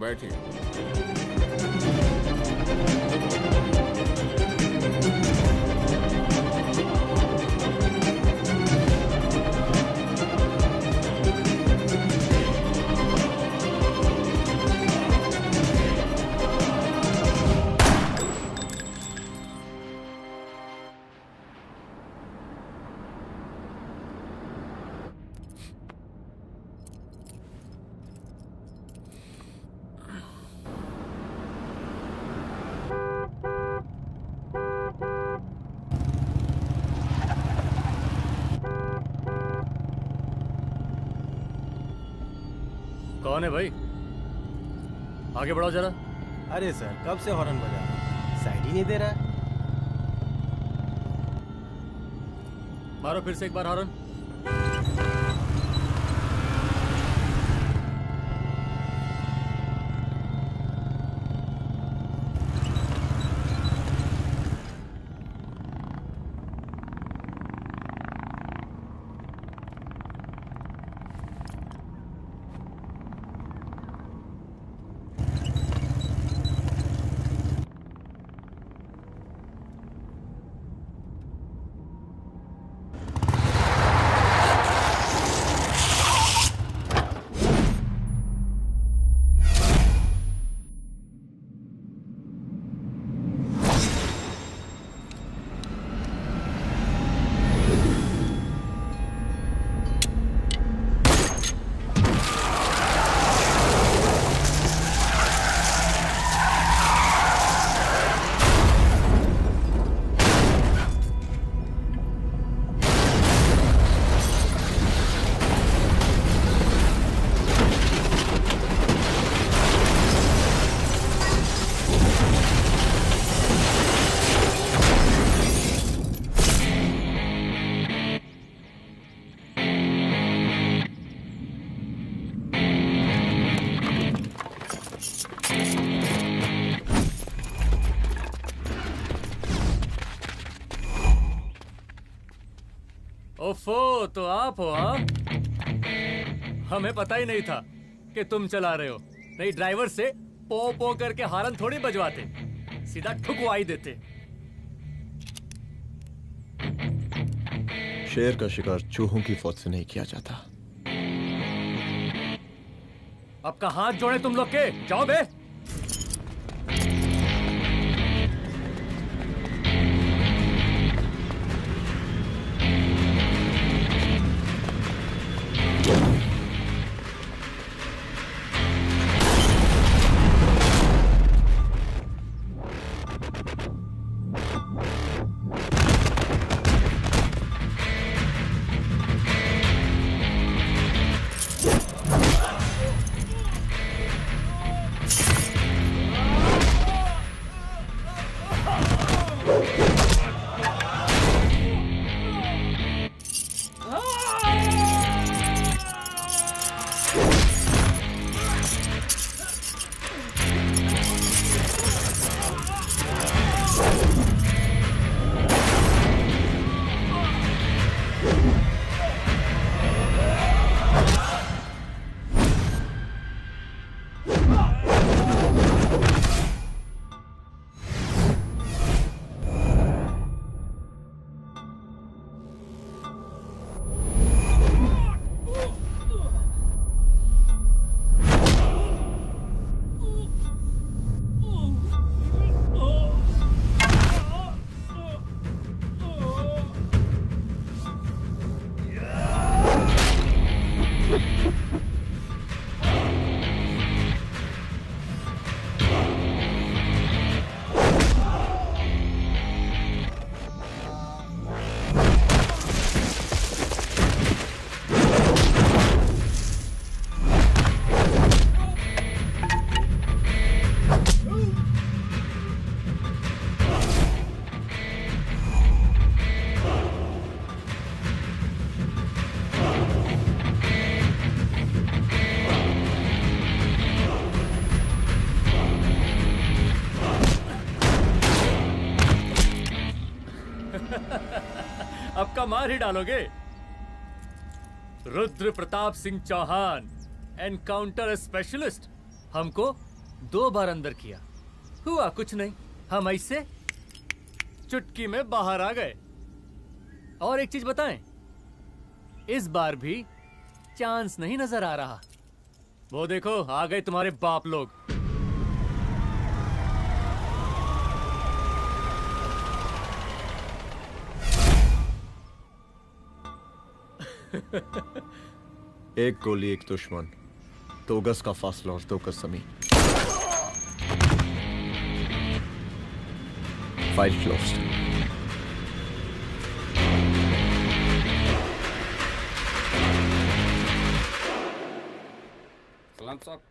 बैठिए। कौन है भाई? आगे बढ़ाओ जरा। अरे सर, कब से हॉर्न बजा रहा है? साइड ही नहीं दे रहा है। मारो फिर से एक बार हॉर्न। ओफो, तो आप हो? हाँ, हमें पता ही नहीं था कि तुम चला रहे हो। नहीं, ड्राइवर से पो पो करके हॉर्न थोड़ी बजवाते, सीधा ठुकवाई देते। शेर का शिकार चूहों की फौज से नहीं किया जाता। अब का हाथ जोड़े तुम लोग के, जाओ बे। अब का मार ही डालोगे? Rudra Pratap Singh Chauhan, encounter specialist. हमको 2 बार अंदर किया, हुआ कुछ नहीं। हम ऐसे चुटकी में बाहर आ गए। और एक चीज बताएं, इस बार भी चांस नहीं नजर आ रहा। वो देखो, आ गए तुम्हारे बाप लोग। एक गोली एक दुश्मन, 2 गज का फासला और 2 गज जमीन। File closed. सलाम साहब।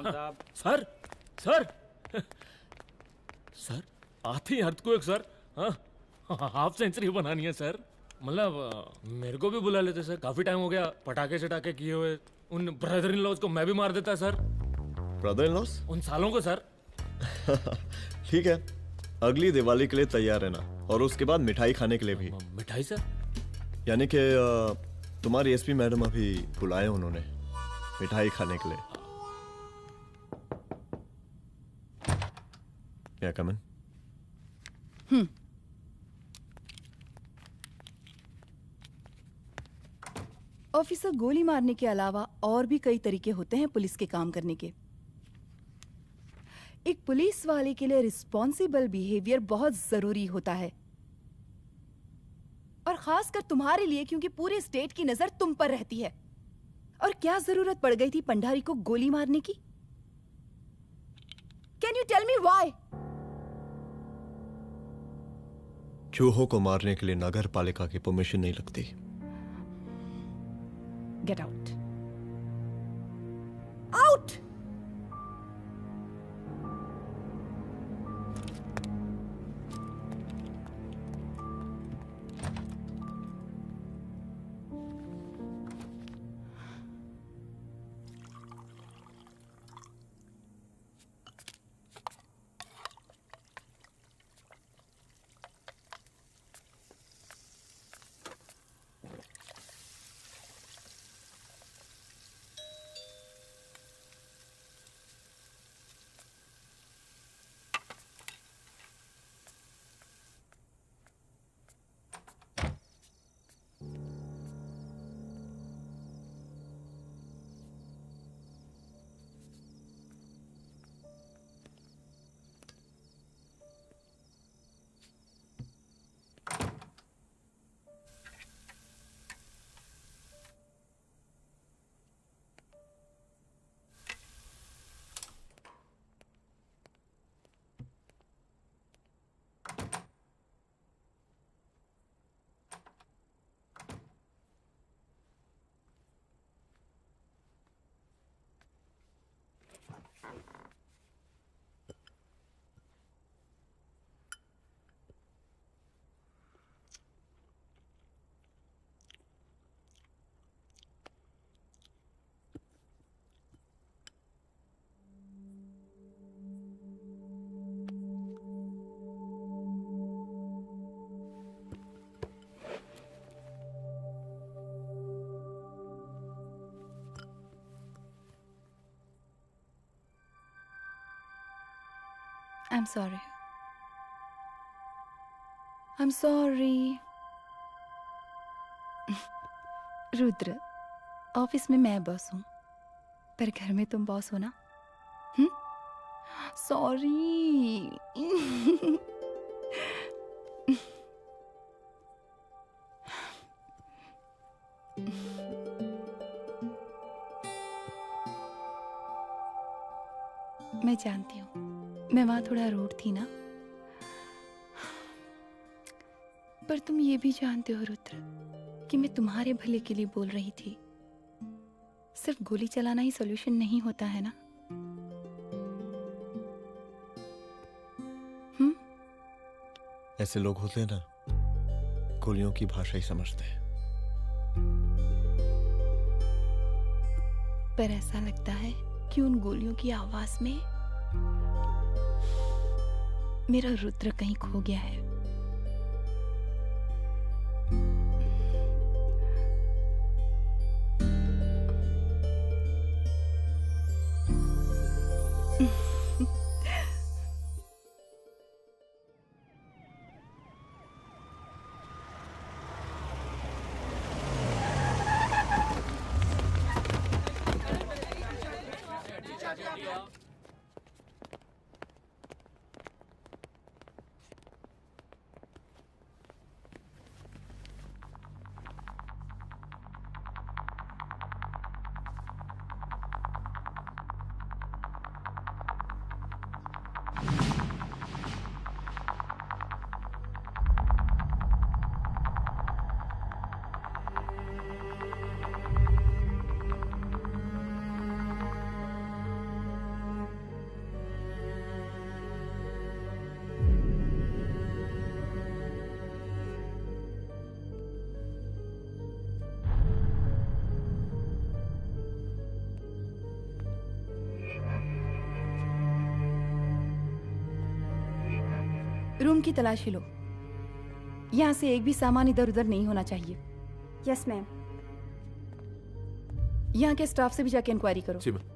साहब सर सर सर आते ही अर्थक्वेक सर। हाँ हाफ सेंचुरी बनानी है सर। मतलब मेरे को भी बुला लेते सर, काफी टाइम हो गया पटाखे शटाखे किए हुए। उन ब्रदर इन लॉज को मैं भी मार देता सर, ब्रदर इन लॉस? उन सालों को सर। ठीक है, अगली दिवाली के लिए तैयार रहना, और उसके बाद मिठाई खाने के लिए भी। मिठाई सर? यानी कि तुम्हारी एसपी मैडम अभी बुलाए उन्होंने मिठाई खाने के लिए। क्या कमन? ऑफिसर, गोली मारने के अलावा और भी कई तरीके होते हैं पुलिस के काम करने के। एक पुलिस वाले के लिए रिस्पॉन्सिबल बिहेवियर बहुत जरूरी होता है, और खासकर तुम्हारे लिए, क्योंकि पूरे स्टेट की नजर तुम पर रहती है। और क्या जरूरत पड़ गई थी पंडारी को गोली मारने की? Can you tell me why? चूहों को मारने के लिए नगर पालिका की परमिशन नहीं लगती। Get out. Out! I'm sorry. I'm sorry. Rudra, office में मैं बॉस हूँ, पर घर में तुम बॉस हो ना? सॉरी। मैं जानती हूँ, मैं वहां थोड़ा रूड थी ना, पर तुम ये भी जानते हो रुद्र कि मैं तुम्हारे भले के लिए बोल रही थी। सिर्फ गोली चलाना ही सॉल्यूशन नहीं होता है ना। ऐसे लोग होते हैं ना, गोलियों की भाषा ही समझते हैं। पर ऐसा लगता है कि उन गोलियों की आवाज में मेरा रुद्र कहीं खो गया है। रूम की तलाशी लो। यहाँ से एक भी सामान इधर उधर नहीं होना चाहिए। Yes ma'am. यहाँ के स्टाफ से भी जाके इंक्वायरी करो। जी मैम।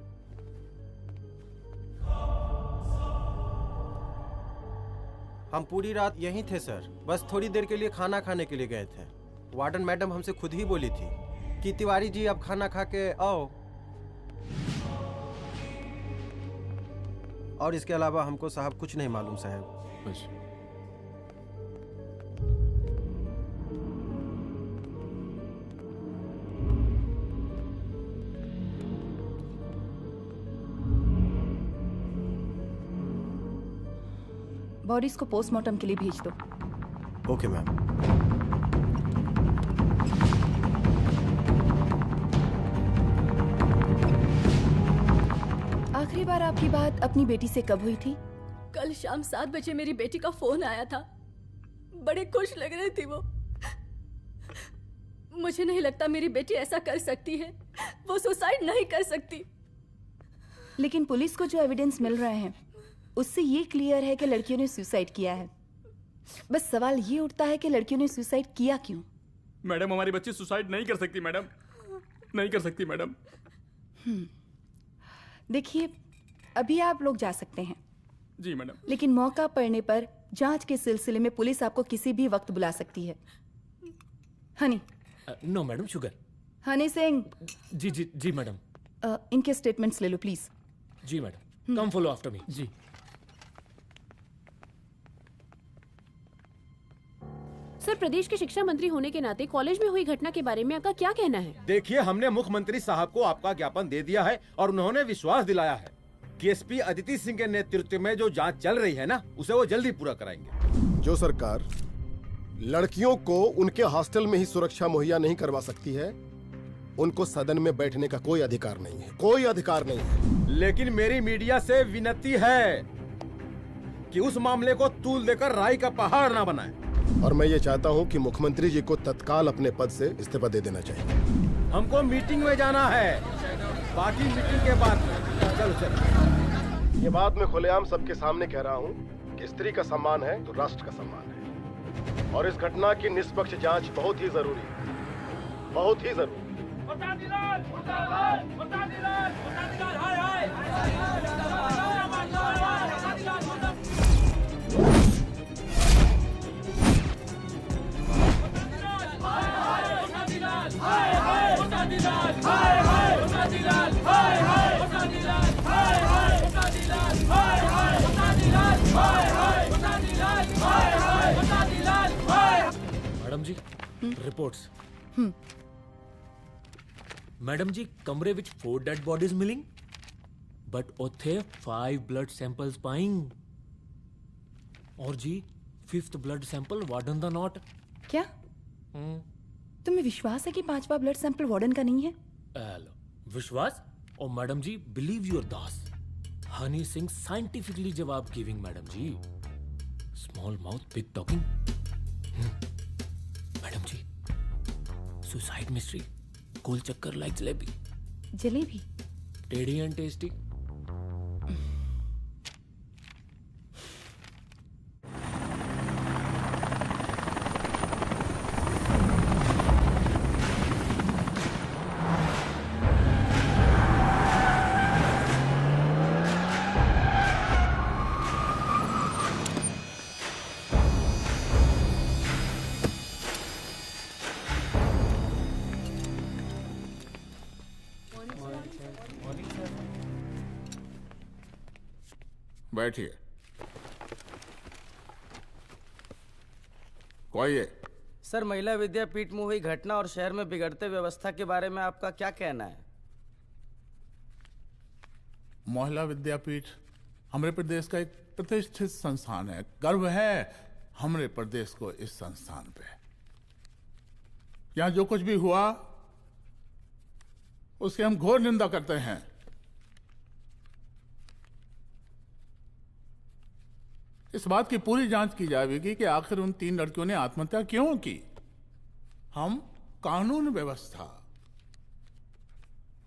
हम पूरी रात यहीं थे सर, बस थोड़ी देर के लिए खाना खाने के लिए गए थे। वार्डन मैडम हमसे खुद ही बोली थी कि तिवारी जी अब खाना खा के आओ, और इसके अलावा हमको साहब कुछ नहीं मालूम साहब। अच्छा। बॉडीज को पोस्टमार्टम के लिए भेज दो। Okay ma'am. आखिरी बार आपकी बात अपनी बेटी से कब हुई थी? कल शाम 7 बजे मेरी बेटी का फोन आया था। बड़े खुश लग रही थी वो। मुझे नहीं लगता मेरी बेटी ऐसा कर सकती है। वो सुसाइड नहीं कर सकती। लेकिन पुलिस को जो एविडेंस मिल रहे हैं उससे ये क्लियर है कि लड़कियों ने सुसाइड किया है। बस सवाल ये उठता है कि लड़कियों ने सुसाइड किया क्यों? मैडम, हमारी बच्ची सुसाइड नहीं कर सकती मैडम, नहीं कर सकती मैडम। देखिए, अभी आप लोग जा सकते हैं। जी मैडम। लेकिन मौका पड़ने पर जांच के सिलसिले में पुलिस आपको किसी भी वक्त बुला सकती है। Honey. No madam, sugar. Honey Singh. जी जी जी मैडम। इनके स्टेटमेंट्स ले लो प्लीज। जी madam. Come follow after me. जी। सर, प्रदेश के शिक्षा मंत्री होने के नाते कॉलेज में हुई घटना के बारे में आपका क्या कहना है? देखिए, हमने मुख्यमंत्री साहब को आपका ज्ञापन दे दिया है और उन्होंने विश्वास दिलाया है कि एसपी अदिति सिंह के नेतृत्व में जो जांच चल रही है ना, उसे वो जल्दी पूरा कराएंगे। जो सरकार लड़कियों को उनके हॉस्टल में ही सुरक्षा मुहैया नहीं करवा सकती है, उनको सदन में बैठने का कोई अधिकार नहीं है, कोई अधिकार नहीं है। लेकिन मेरी मीडिया से विनती है कि उस मामले को तूल देकर राई का पहाड़ ना बनाए। और मैं ये चाहता हूँ कि मुख्यमंत्री जी को तत्काल अपने पद से इस्तीफा दे देना चाहिए। हमको मीटिंग में जाना है, बाकी मीटिंग के बाद। चलो चलो। ये बात मैं खुलेआम सबके सामने कह रहा हूँ कि स्त्री का सम्मान है तो राष्ट्र का सम्मान है, और इस घटना की निष्पक्ष जांच बहुत ही जरूरी है, बहुत ही जरूरी। मैडम जी, रिपोर्ट्स। मैडम जी, कमरे विच 4 डेड बॉडीज मिलिंग, बट उथे 5 ब्लड सैंपल्स पाइंग। और जी 5th ब्लड सैंपल वार्डन दा नॉट। क्या तुम्हें विश्वास है कि 5वां ब्लड सैंपल वार्डन का नहीं है? विश्वास? और मैडम जी, बिलीव योर दास, हनी सिंह साइंटिफिकली जवाब giving. Madam ji, small mouth big talking. Madam ji, suicide mystery, गोल चक्कर लाइक जलेबी। जलेबी टेढ़ी एंड टेस्टी। बैठिए। कोई सर, महिला विद्यापीठ में हुई घटना और शहर में बिगड़ते व्यवस्था के बारे में आपका क्या कहना है? महिला विद्यापीठ हमारे प्रदेश का एक प्रतिष्ठित संस्थान है। गर्व है हमारे प्रदेश को इस संस्थान पे। यहाँ जो कुछ भी हुआ उसकी हम घोर निंदा करते हैं। इस बात की पूरी जांच की जाएगी कि आखिर उन 3 लड़कियों ने आत्महत्या क्यों की। हम कानून व्यवस्था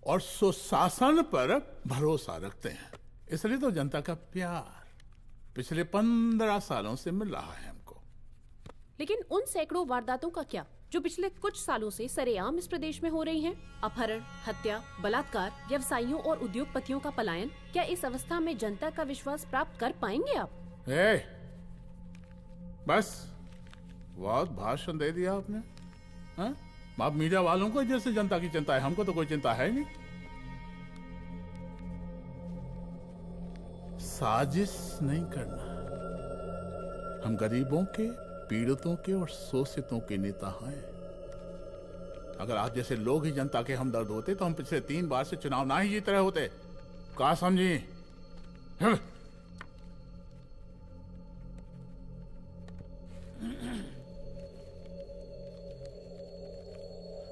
और सुशासन पर भरोसा रखते हैं, इसलिए तो जनता का प्यार। पिछले 15 सालों से मिल रहा है हमको। लेकिन उन सैकड़ों वारदातों का क्या जो पिछले कुछ सालों से सरेआम इस प्रदेश में हो रही हैं? अपहरण, हत्या, बलात्कार, व्यवसायियों और उद्योगपतियों का पलायन। क्या इस अवस्था में जनता का विश्वास प्राप्त कर पाएंगे आप? बस बहुत भाषण दे दिया आपने। हाँ? आप मीडिया वालों को जैसे जनता की चिंता है, हमको तो कोई चिंता है नहीं। साजिश नहीं करना। हम गरीबों के, पीड़ितों के और शोषितों के नेता हैं। अगर आप जैसे लोग ही जनता के हमदर्द होते तो हम पिछले 3 बार से चुनाव ना ही जीत रहे होते। क्या समझी?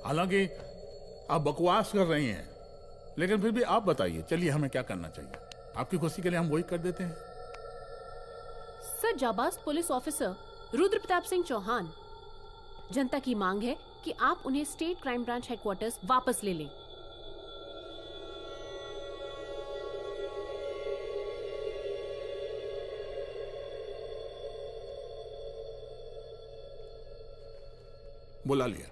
हालांकि आप बकवास कर रही हैं, लेकिन फिर भी आप बताइए, चलिए हमें क्या करना चाहिए? आपकी खुशी के लिए हम वही कर देते हैं। सर, जाबाज पुलिस ऑफिसर रुद्र प्रताप सिंह चौहान, जनता की मांग है कि आप उन्हें स्टेट क्राइम ब्रांच हेडक्वार्टर्स वापस ले लें। बुला लिया।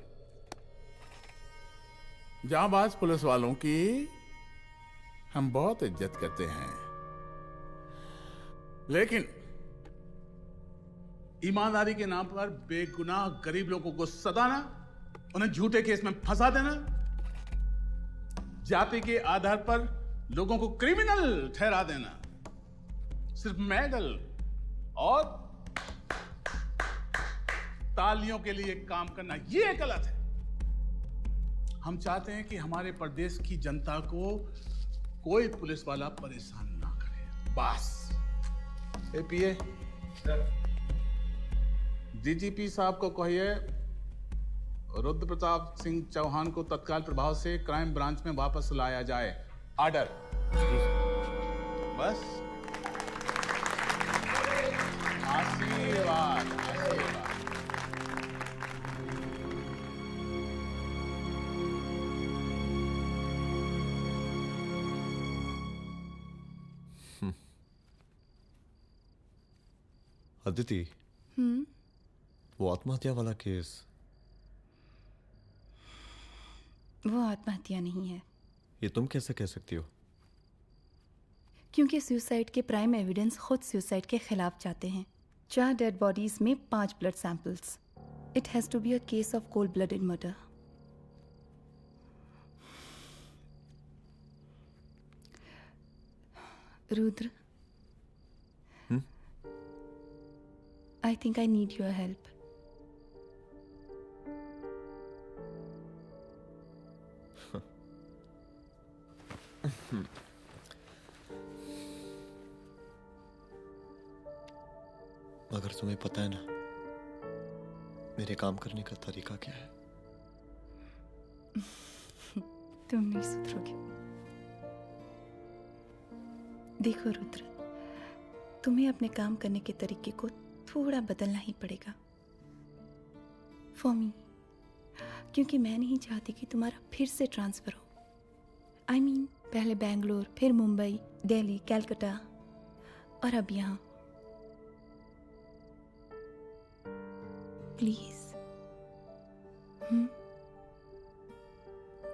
जाबाज पुलिस वालों की हम बहुत इज्जत करते हैं, लेकिन ईमानदारी के नाम पर बेगुनाह गरीब लोगों को सताना, उन्हें झूठे केस में फंसा देना, जाति के आधार पर लोगों को क्रिमिनल ठहरा देना, सिर्फ मेडल और तालियों के लिए काम करना, यह गलत है। हम चाहते हैं कि हमारे प्रदेश की जनता को कोई पुलिस वाला परेशान ना करे, बस। एपीए डीजीपी साहब को कहिए रुद्र प्रताप सिंह चौहान को तत्काल प्रभाव से क्राइम ब्रांच में वापस लाया जाए। ऑर्डर। बस। आशीर्वाद, आशीर्वाद। अदिति, वो आत्महत्या वाला केस, वो आत्महत्या नहीं है। ये तुम कैसे कह सकती हो? क्योंकि सुसाइड के प्राइम एविडेंस खुद सुसाइड के खिलाफ जाते हैं। 4 डेड बॉडीज में 5 blood samples. It has to be a case of cold blooded murder. Rudra, I think I need your help. मगर तुम्हें पता है ना मेरे काम करने का तरीका क्या है? तुम नहीं सुधरोगे। देखो रुद्र, तुम्हें अपने काम करने के तरीके को थोड़ा बदलना ही पड़ेगा फॉर मी, क्योंकि मैं नहीं चाहती कि तुम्हारा फिर से ट्रांसफर हो। I mean, पहले बेंगलोर, फिर मुंबई, दिल्ली, कलकत्ता और अब यहाँ। प्लीज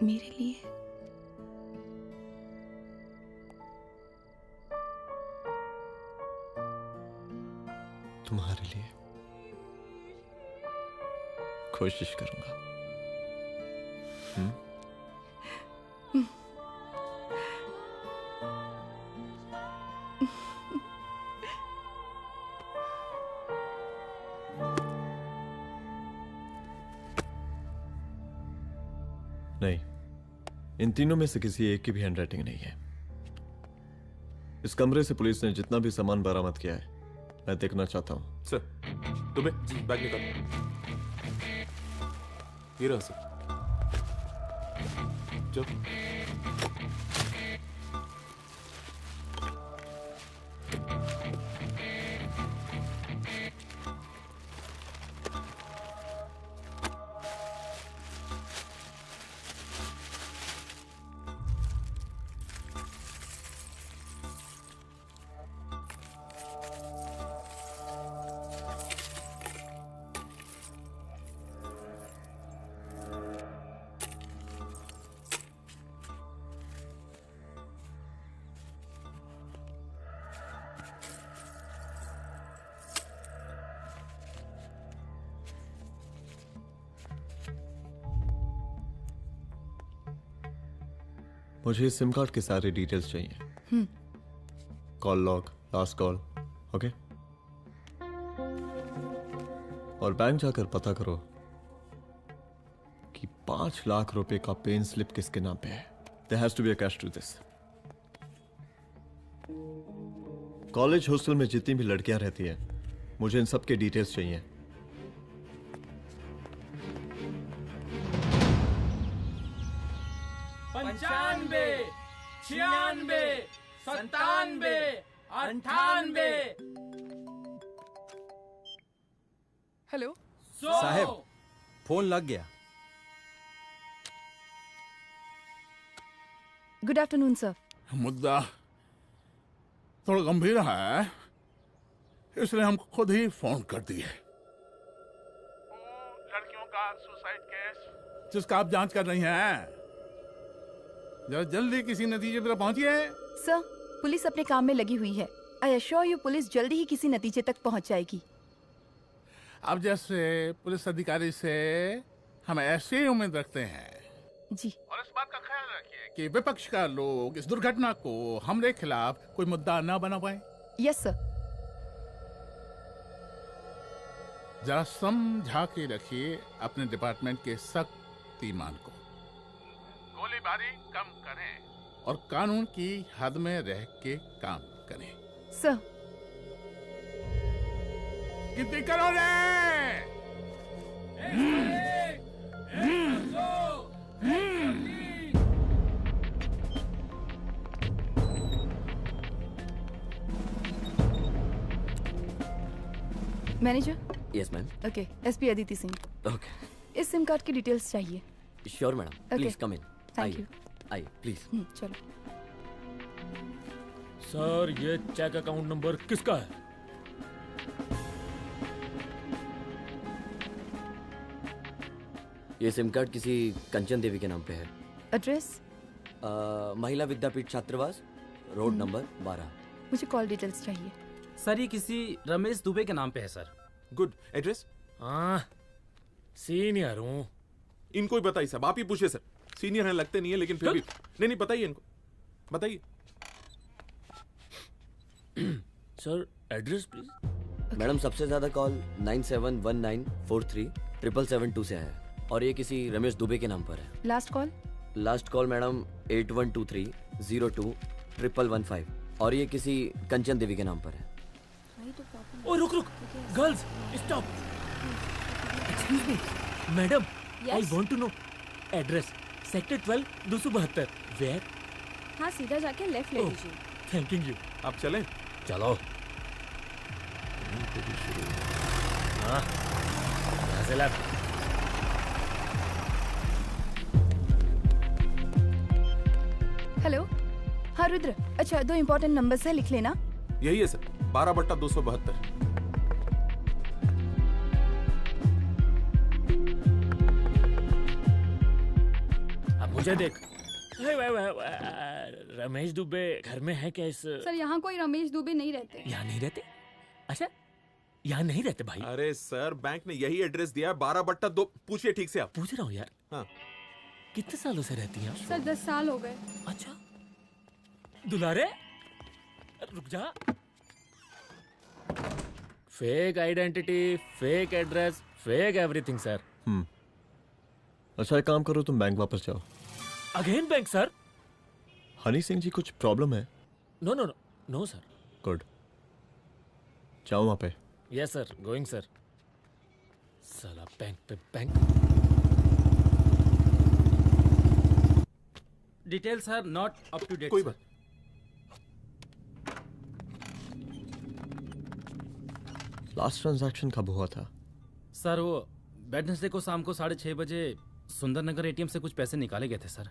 मेरे लिए। तुम्हारे लिए कोशिश करूंगा। नहीं, इन तीनों में से किसी एक की भी हैंडराइटिंग नहीं है। इस कमरे से पुलिस ने जितना भी सामान बरामद किया है मैं देखना चाहता हूं। सर, तुम्हें जी बैग निकाल। ये रहा सर। चल। मुझे इस सिम कार्ड के सारे डिटेल्स चाहिए। Call log, last call, okay? और बैंक जाकर पता करो कि 5 लाख रुपए का पेन स्लिप किसके नाम पे है। There has to be a cash to this. College hostel में जितनी भी लड़कियां रहती हैं, मुझे इन सब के डिटेल्स चाहिए। पंचानबे, 96, 97, 98। हेलो साहब, फोन लग गया। Good afternoon sir. मुद्दा थोड़ा गंभीर है, इसलिए हम खुद ही फोन कर दिए। लड़कियों का सुसाइड केस जिसका आप जांच कर रही हैं, जरा जल्दी किसी नतीजे पर पहुंचिए। सर, पुलिस अपने काम में लगी हुई है। आई अश्योर यू पुलिस जल्दी ही किसी नतीजे तक पहुंच जाएगी। अब जैसे पुलिस अधिकारी से हम ऐसे ही उम्मीद रखते हैं जी। और इस बात का ख्याल रखिए कि विपक्ष का लोग इस दुर्घटना को हमरे खिलाफ कोई मुद्दा न बना पाए। Yes sir. जरा समझा के रखिए अपने डिपार्टमेंट के शक्तिमान को। गोलीबारी कम करें और कानून की हद में रह के काम करें। सर। कितनी करोगे? Manager. Yes ma'am. Okay, SP Aditi Singh. Okay. इस सिम कार्ड की डिटेल्स चाहिए। Sure madam, please come in. Thank you. आइए प्लीज। चलो। सर, ये चेक अकाउंट नंबर किसका है? ये सिम कार्ड किसी कंचन देवी के नाम पे है। एड्रेस? महिला विद्यापीठ छात्रावास, रोड नंबर 12। मुझे कॉल डिटेल्स चाहिए। सर, ये किसी रमेश दुबे के नाम पे है सर। गुड। एड्रेस? हाँ, सीनियर हूँ। इनको ही बताइए साहब, आप ही पूछिए सर। सीनियर हैं लगते नहीं है, लेकिन फिर भी नहीं बताइए इनको, बताइए। Sir, address please. मैडम, सबसे ज्यादा कॉल 9719437772 से आया है और ये किसी रमेश दुबे के नाम पर है। Last call? Last call madam 8123021115 और ये किसी कंचन देवी के नाम पर है। ओ रुक, girls stop. Excuse me madam, I want to know address. Sector 12 272। Where? हाँ, सीधा जाके लेफ्ट ले लीजिए। Thank you. आप चलें? चलो। हाँ, यहाँ से लेफ्ट। हेलो। हाँ रुद्र, अच्छा 2 इम्पोर्टेंट नंबर्स है, लिख लेना। यही है सर, 12/272। अब मुझे देख। रमेश दुबे घर में है क्या? इस सर, यहाँ कोई रमेश दुबे नहीं रहते। यहाँ नहीं रहते? अच्छा, यहाँ नहीं रहते भाई। अरे सर, बैंक ने यही एड्रेस दिया है, 12/2। पूछिए ठीक से आप। पूछ रहा हूँ यार। हाँ। कितने सालों से रहती हैं आप? सर 10 साल हो गए। अच्छा दुलारे रुक जा। Fake identity, fake address, fake everything sir. अच्छा एक काम करो, तुम बैंक वापस जाओ। Again bank sir? Honey Singh ji कुछ प्रॉब्लम है? No no no no sir. Good, जाओ वहां पे। Yes sir, going sir. साला बैंक पे bank. Details are not up to date. कोई बात। लास्ट ट्रांजैक्शन कब हुआ था? सर वो वेडनेसडे को शाम को 6:30 बजे सुंदरनगर एटीएम से कुछ पैसे निकाले गए थे सर।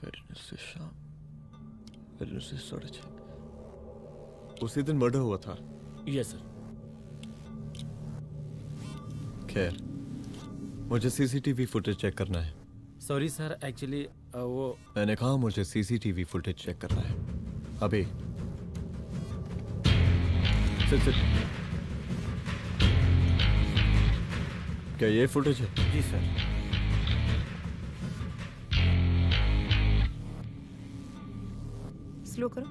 वेडनेसडे शाम, वेडनेसडे 6:30। उसी दिन मर्डर हुआ था? Yes sir. खैर, मुझे सीसीटीवी फुटेज चेक करना है। सॉरी सर, एक्चुअली वो मैंने कहा मुझे सीसीटीवी फुटेज चेक करना है अभी। सिट। क्या ये फुटेज है? जी सर। स्लो करो।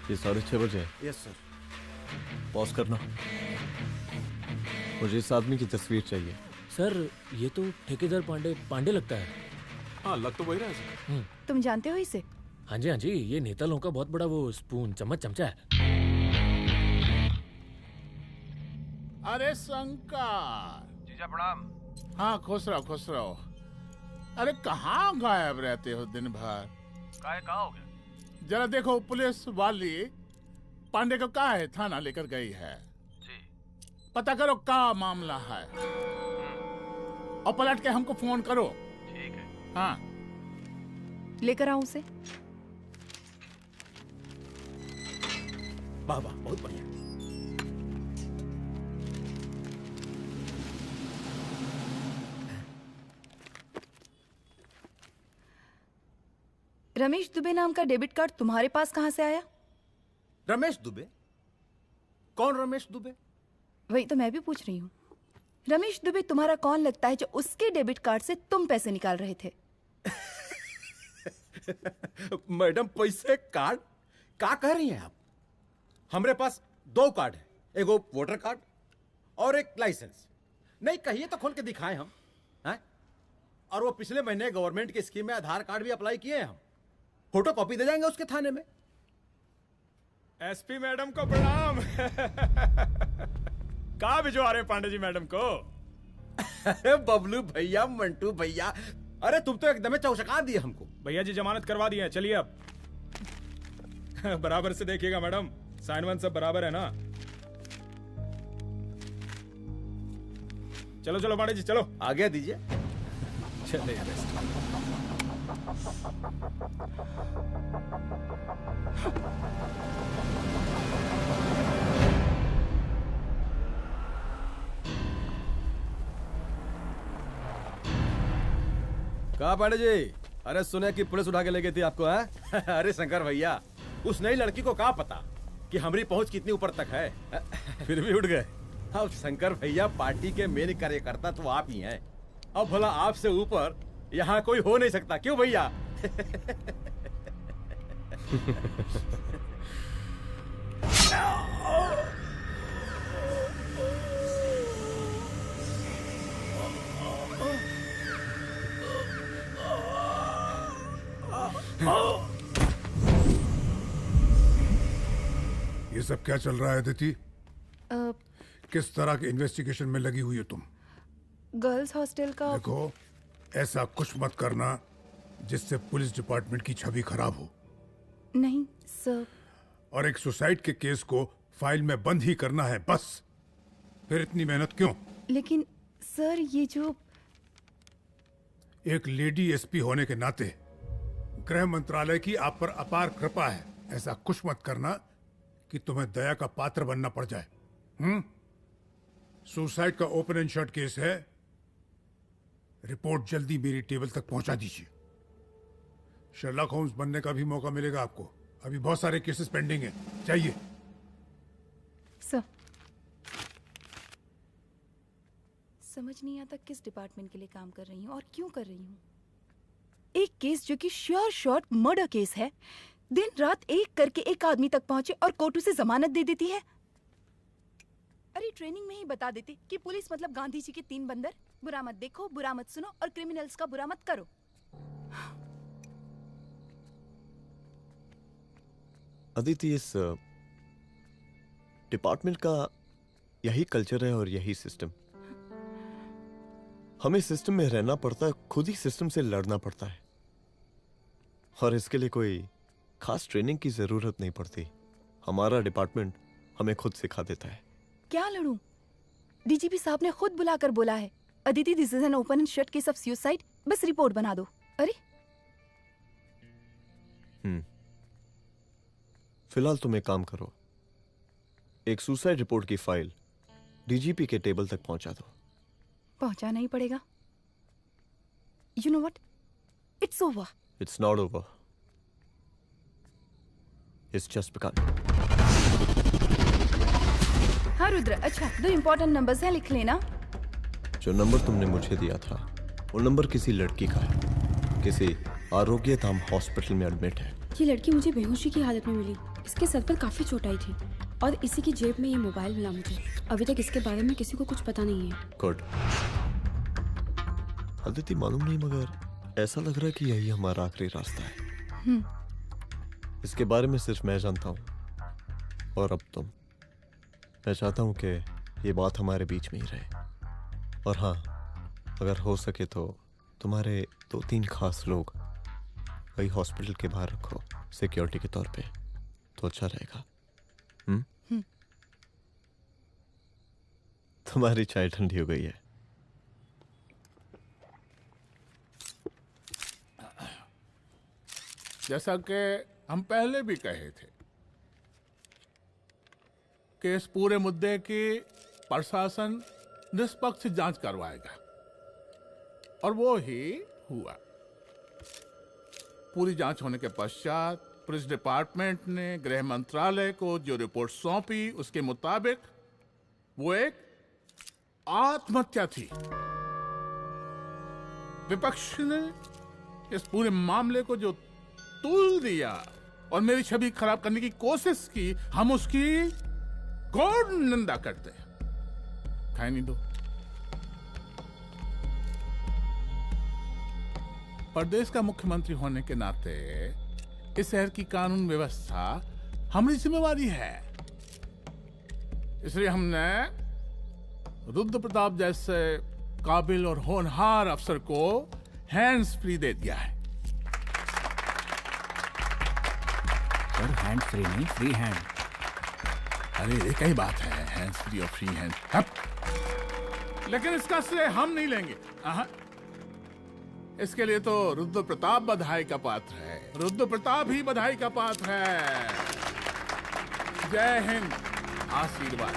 ये 6:30 बजे। Yes sir. पॉज करना। मुझे इस आदमी की तस्वीर चाहिए। सर ये तो ठेकेदार पांडे लगता है। हाँ लग तो वही रहा है सर। तुम जानते हो इसे? हाँ जी, ये नेता लोगों का बहुत बड़ा वो स्पून चमचा है। अरे शंकर। जीजा प्रणाम। हाँ खुश रहो। अरे कहाँ गायब रहते हो दिन भर? कहाँ हो गया? जरा देखो पुलिस वाली पांडे को कहा है थाना लेकर गई है। जी। पता करो क्या मामला है और पलट के हमको फोन करो। ठीक है। हाँ लेकर आऊं उसे? वाह वाह, बहुत बढ़िया। रमेश दुबे नाम का डेबिट कार्ड तुम्हारे पास कहां से आया? रमेश दुबे? कौन रमेश दुबे? वही तो मैं भी पूछ रही हूँ। रमेश दुबे तुम्हारा कौन लगता है जो उसके डेबिट कार्ड से तुम पैसे निकाल रहे थे? मैडम पैसे कार्ड क्या कह रही हैं आप? हमारे पास 2 कार्ड है, एक वो वोटर कार्ड और एक लाइसेंस। नहीं कहिए तो खोल के दिखाएं हम हैं? और वो पिछले महीने गवर्नमेंट की स्कीम में आधार कार्ड भी अप्लाई किए हैं हम। फोटो कॉपी दे जाएंगे उसके थाने में। एसपी मैडम को प्रणाम। कहाँ भिजवा रहे पांडे जी मैडम को? अरे बबलू भैया, मंटू भैया, अरे तुम तो एकदम चौचका दिए हमको। भैया जी जमानत करवा दिए हैं, चलिए अब। बराबर से देखिएगा मैडम, साइन वन सब बराबर है ना? चलो पांडे जी चलो आगे दीजिए। चले कहा पांडे जी? अरे सुने कि पुलिस उठा के ले गई थी आपको है? अरे शंकर भैया, उस नई लड़की को क्या पता कि हमारी पहुंच कितनी ऊपर तक है। फिर भी उठ गए। अब शंकर भैया पार्टी के मेन कार्यकर्ता तो आप ही हैं। अब भला आपसे ऊपर यहाँ कोई हो नहीं सकता, क्यों भैया? ये सब क्या चल रहा है अदिति? किस तरह के इन्वेस्टिगेशन में लगी हुई हो तुम? गर्ल्स हॉस्टल का। देखो, ऐसा कुछ मत करना जिससे पुलिस डिपार्टमेंट की छवि खराब हो। नहीं सर। और एक सुसाइड के केस को फाइल में बंद ही करना है बस। फिर इतनी मेहनत क्यों? लेकिन सर ये जो एक लेडी एसपी होने के नाते गृह मंत्रालय की आप पर अपार कृपा है। ऐसा कुछ मत करना कि तुम्हें दया का पात्र बनना पड़ जाए। सुसाइड का ओपन एंड शट केस है। रिपोर्ट जल्दी मेरी टेबल तक पहुंचा दीजिए। शर्लॉक होम्स बनने का भी मौका मिलेगा आपको। अभी बहुत सारे केसेस पेंडिंग हैं। चाहिए सर। समझ नहीं आता किस डिपार्टमेंट के लिए काम कर रही हूँ और क्यों कर रही हूँ। एक केस जो कि श्योर शॉट मर्डर केस है, दिन रात एक करके एक आदमी तक पहुंचे और कोर्ट उसे जमानत दे देती है। अरे ट्रेनिंग में ही बता देती कि पुलिस मतलब गांधी जी के 3 बंदर, बुरा मत देखो, बुरा मत सुनो और क्रिमिनल्स का बुरा मत करो। अदिति, इस डिपार्टमेंट का यही कल्चर है और यही सिस्टम। हमें सिस्टम में रहना पड़ता है, खुद ही सिस्टम से लड़ना पड़ता है, और इसके लिए कोई खास ट्रेनिंग की जरूरत नहीं पड़ती। हमारा डिपार्टमेंट हमें खुद सिखा देता है। क्या लड़ूं? डीजीपी साहब ने खुद बुलाकर बोला है, Aditi this is an open and shut case of suicide, बस रिपोर्ट बना दो। अरे फिलहाल तुम एक काम करो, एक सुसाइड रिपोर्ट की फाइल डीजीपी के टेबल तक पहुंचा दो। पहुंचाना ही पड़ेगा। You know what, it's over. It's not over. It's just begun. हाँ रुद्र, अच्छा 2 इम्पोर्टेंट नंबर्स हैं, लिख लेना। जो नंबर तुमने मुझे दिया था वो नंबर किसी लड़की का है, किसी आरोग्य धाम हॉस्पिटल में एडमिट है। ये लड़की मुझे बेहोशी की हालत में मिली। इसके सर पर काफी चोट आई थी और इसी की जेब में ये मोबाइल मिला मुझे। अभी तक इसके बारे में किसी को कुछ पता नहीं है। गुड। अदिति मालूम नहीं, मगर ऐसा लग रहा है कि यही हमारा आखिरी रास्ता है। इसके बारे में सिर्फ मैं जानता हूँ और अब तुम। मैं चाहता हूँ कि ये बात हमारे बीच में ही रहे। और हाँ, अगर हो सके तो तुम्हारे 2-3 खास लोग वही हॉस्पिटल के बाहर रखो सिक्योरिटी के तौर पे, तो अच्छा रहेगा। तुम्हारी चाय ठंडी हो गई है। जैसा कि हम पहले भी कहे थे कि इस पूरे मुद्दे की प्रशासन निष्पक्ष जांच करवाएगा, और वो ही हुआ। पूरी जांच होने के पश्चात पुलिस डिपार्टमेंट ने गृह मंत्रालय को जो रिपोर्ट सौंपी उसके मुताबिक वो एक आत्महत्या थी। विपक्ष ने इस पूरे मामले को जो तुल दिया और मेरी छवि खराब करने की कोशिश की, हम उसकी घोर निंदा करते हैं। खाए नहीं दो। प्रदेश का मुख्यमंत्री होने के नाते इस शहर की कानून व्यवस्था हमारी जिम्मेवारी है। इसलिए हमने रुद्र प्रताप जैसे काबिल और होनहार अफसर को हैंड्स फ्री दे दिया है। सर हैंड फ्री नहीं, फ्री हैंड। अरे एक ही बात है, हैंड्स फ्री और फ्री हैंड। लेकिन इसका श्रेय हम नहीं लेंगे। इसके लिए तो रुद्र प्रताप बधाई का पात्र है। रुद्र प्रताप ही बधाई का पात्र है। जय हिंद। आशीर्वाद।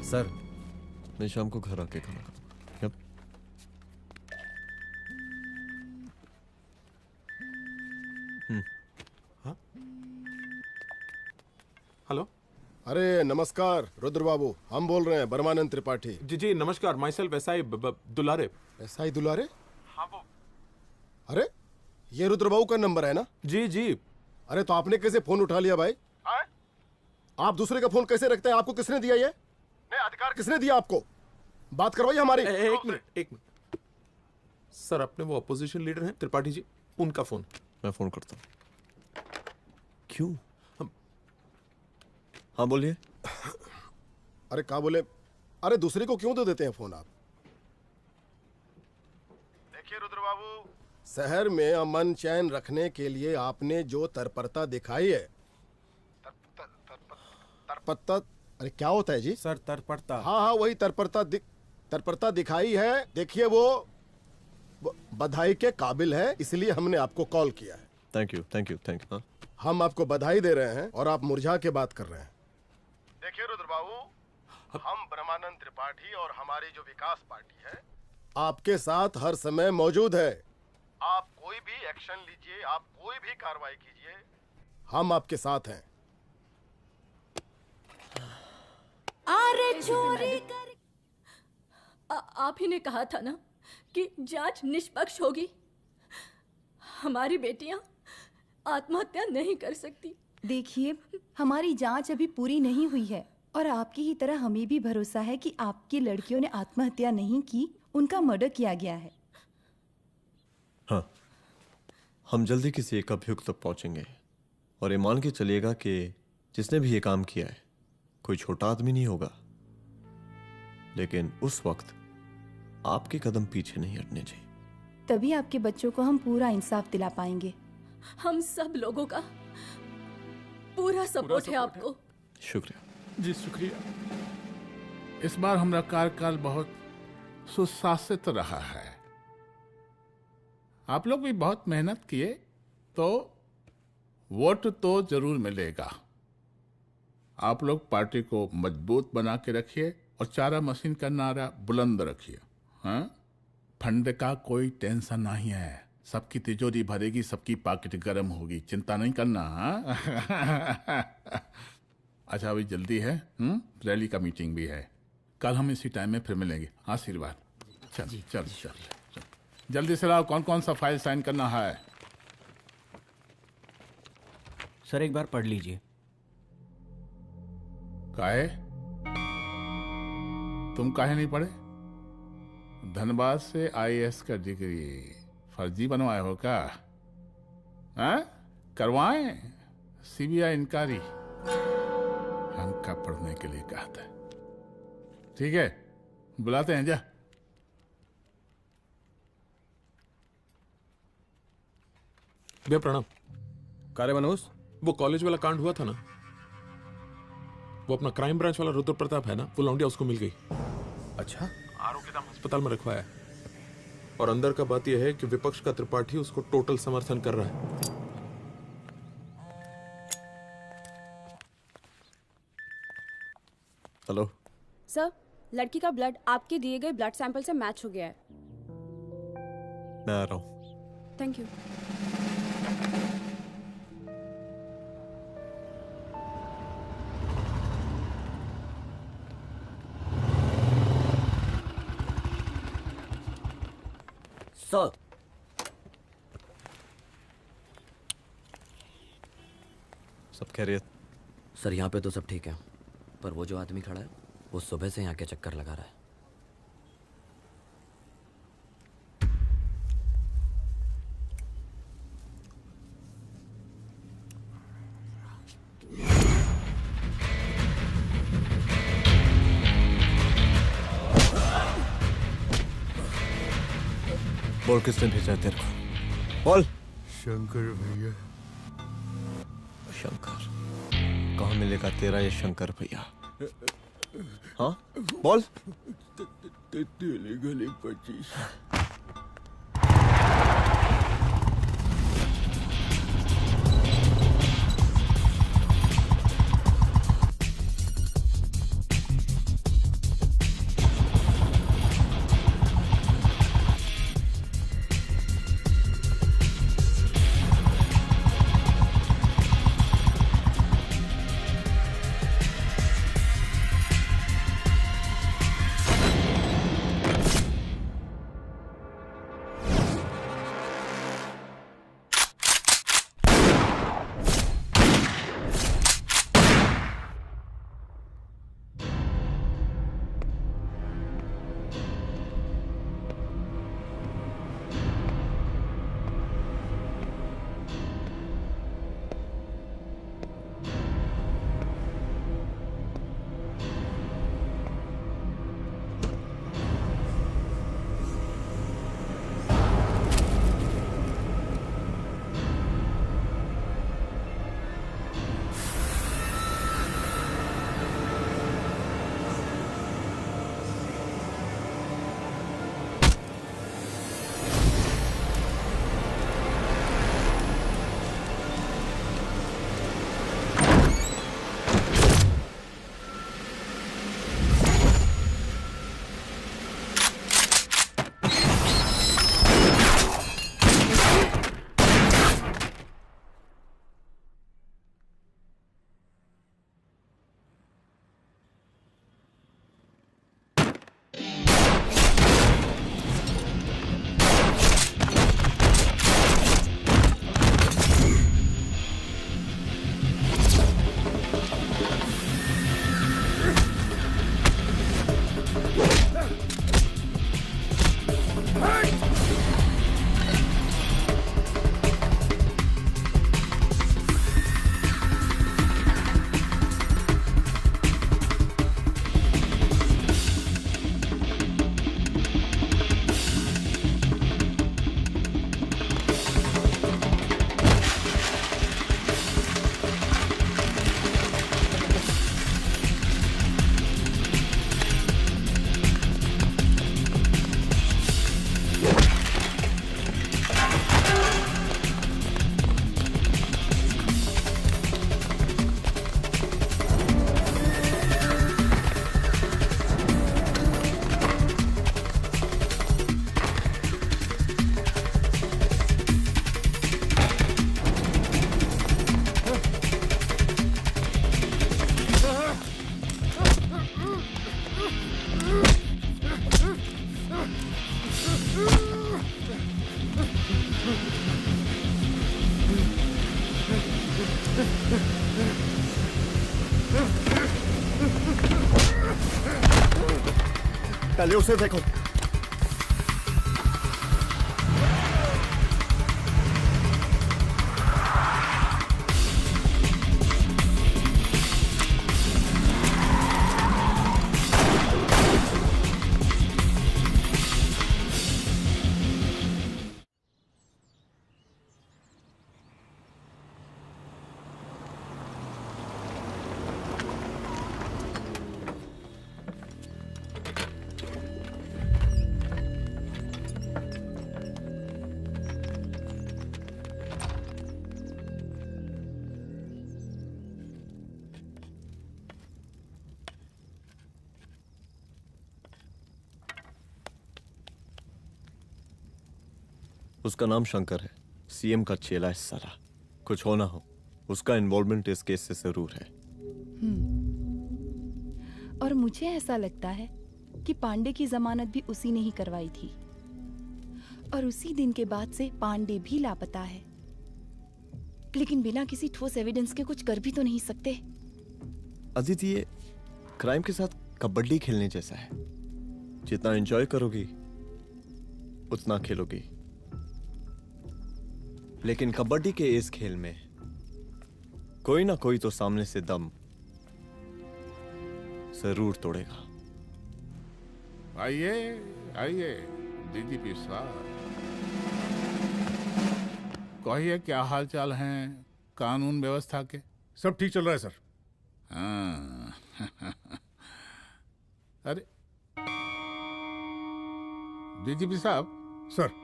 सर, मैं शाम को घर आके खाना खाऊंगा। यप। हाँ? हेलो। अरे नमस्कार रुद्र बाबू, हम बोल रहे हैं ब्रह्मानंद त्रिपाठी। जी जी नमस्कार। My self SI Dulare. SI दुलारे? हाँ वो। अरे ये रुद्र बाबू का नंबर है ना? जी जी। अरे तो आपने कैसे फोन उठा लिया भाई? आप दूसरे का फोन कैसे रखते हैं? आपको किसने दिया ये? नहीं, अधिकार किसने दिया आपको? बात करवाइए हमारी। एक मिनट। सर अपने वो अपोजिशन लीडर हैं त्रिपाठी जी, उनका फोन। मैं फोन करता हूँ। क्यों? हाँ बोलिए। अरे कहाँ बोले? अरे दूसरे को क्यों दे देते हैं फोन आप? देखिए रुद्र बाबू, शहर में अमन चैन रखने के लिए आपने जो तत्परता दिखाई है। तत्परता? अरे क्या होता है जी? सर तत्परता। हाँ वही तत्परता दिखाई है। देखिए वो बधाई के काबिल है, इसलिए हमने आपको कॉल किया है। Thank you. हम आपको बधाई दे रहे हैं और आप मुरझा के बात कर रहे हैं। देखिए रुद्र बाबू, हम ब्रह्मानंद त्रिपाठी और हमारी जो विकास पार्टी है आपके साथ हर समय मौजूद है। आप कोई भी एक्शन लीजिए, आप कोई भी कार्रवाई कीजिए, हम आपके साथ हैं। अरे चोरी कर। आप ही ने कहा था ना कि जांच निष्पक्ष होगी। हमारी बेटियां आत्महत्या नहीं कर सकती। देखिए, हमारी जांच अभी पूरी नहीं हुई है और आपकी ही तरह हमें भी भरोसा है कि आपकी लड़कियों ने आत्महत्या नहीं की, उनका मर्डर किया गया है। हाँ, हम जल्दी किसी एक अभियुक्त तक पहुंचेंगे और ये मान के चलिएगा कि जिसने भी ये काम किया है कोई छोटा आदमी नहीं होगा, लेकिन उस वक्त आपके कदम पीछे नहीं हटने चाहिए। तभी आपके बच्चों को हम पूरा इंसाफ दिला पाएंगे। हम सब लोगों का पूरा सपोर्ट है आपको। शुक्रिया जी, शुक्रिया। इस बार हमारा कार्यकाल बहुत सुशासित रहा है। आप लोग भी बहुत मेहनत किए तो वोट तो जरूर मिलेगा। आप लोग पार्टी को मजबूत बना के रखिए और चारा मशीन का नारा बुलंद रखिए। हाँ, फंड का कोई टेंशन नहीं है। सबकी तिजोरी भरेगी, सबकी पॉकेट गर्म होगी, चिंता नहीं करना। हाँ? अच्छा अभी जल्दी है, रैली का मीटिंग भी है, कल हम इसी टाइम में फिर मिलेंगे। आशीर्वाद। चल चल चल जल्दी से लाओ, कौन कौन सा फाइल साइन करना है। सर एक बार पढ़ लीजिए। काहे? तुम काहे नहीं पढ़े? धनबाद से आईएएस का डिग्री फर्जी बनवाए हो क्या? हाँ? करवाएं सीबीआई इंक्वायरी। हमका पढ़ने के लिए कहा था। ठीक है, बुलाते हैं। जा भैया प्रणाम। कार्य मनोज, वो कॉलेज वाला कांड हुआ था ना, वो अपना क्राइम ब्रांच वाला रुद्र प्रताप है ना, वो लौंडिया उसको मिल गई। अच्छा? आरोग्यधाम अस्पताल में रखवाया, और अंदर का बात यह है कि विपक्ष का त्रिपाठी उसको टोटल समर्थन कर रहा है। हेलो सर, लड़की का ब्लड आपके दिए गए ब्लड सैंपल से मैच हो गया है। मैं आ रहा हूँ। Thank you. सर, सब खैरियत? सर यहाँ पे तो सब ठीक है, पर वो जो आदमी खड़ा है वो सुबह से यहाँ के चक्कर लगा रहा है। बोल किसने भेजा है तेरे को? बोल। शंकर भैया। शंकर? कहाँ मिलेगा तेरा ये शंकर भैया? हाँ बोल। तेली गली 25। पहले उसे देखो। उसका नाम शंकर है, सीएम का चेला है साला। कुछ हो ना हो, उसका इन्वॉल्वमेंट इस केस से जरूर है। और मुझे ऐसा लगता है कि पांडे की जमानत भी उसी ने ही करवाई थी, और उसी दिन के बाद से पांडे भी लापता है। लेकिन बिना किसी ठोस एविडेंस के कुछ कर भी तो नहीं सकते। अदिति, ये क्राइम के साथ कबड्डी खेलने जैसा है। जितना एंजॉय करोगी उतना खेलोगी, लेकिन कबड्डी के इस खेल में कोई ना कोई तो सामने से दम जरूर तोड़ेगा। आइए आइए डीजीपी साहब, कहिए क्या हाल चाल हैं कानून व्यवस्था के? सब ठीक चल रहा है सर। हाँ। अरे डीजीपी साहब। सर।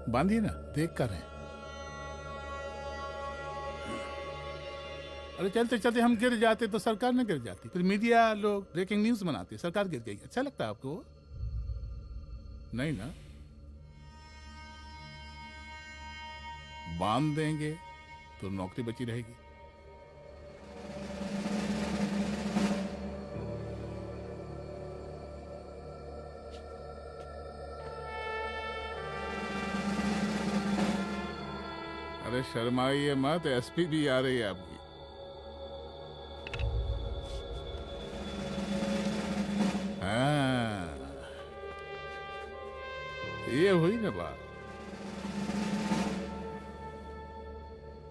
बांधिए ना, देख कर रहे। अरे चलते चलते हम गिर जाते तो सरकार न गिर जाती, फिर मीडिया लोग ब्रेकिंग न्यूज बनाते, सरकार गिर गई। अच्छा लगता है आपको? नहीं ना? बांध देंगे तो नौकरी बची रहेगी। अरे शर्माइए मत, एसपी भी आ रही है आपकी। हाँ, ये हुई ना बात।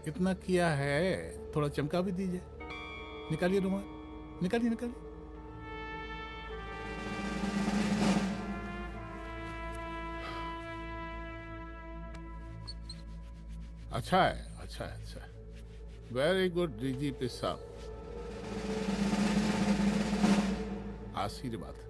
इतना किया है, थोड़ा चमका भी दीजिए। निकालिए रुमाल, निकालिए निकालिए। अच्छा है, अच्छा है, अच्छा है। वेरी गुड डीजीपी साहब, आशीर्वाद।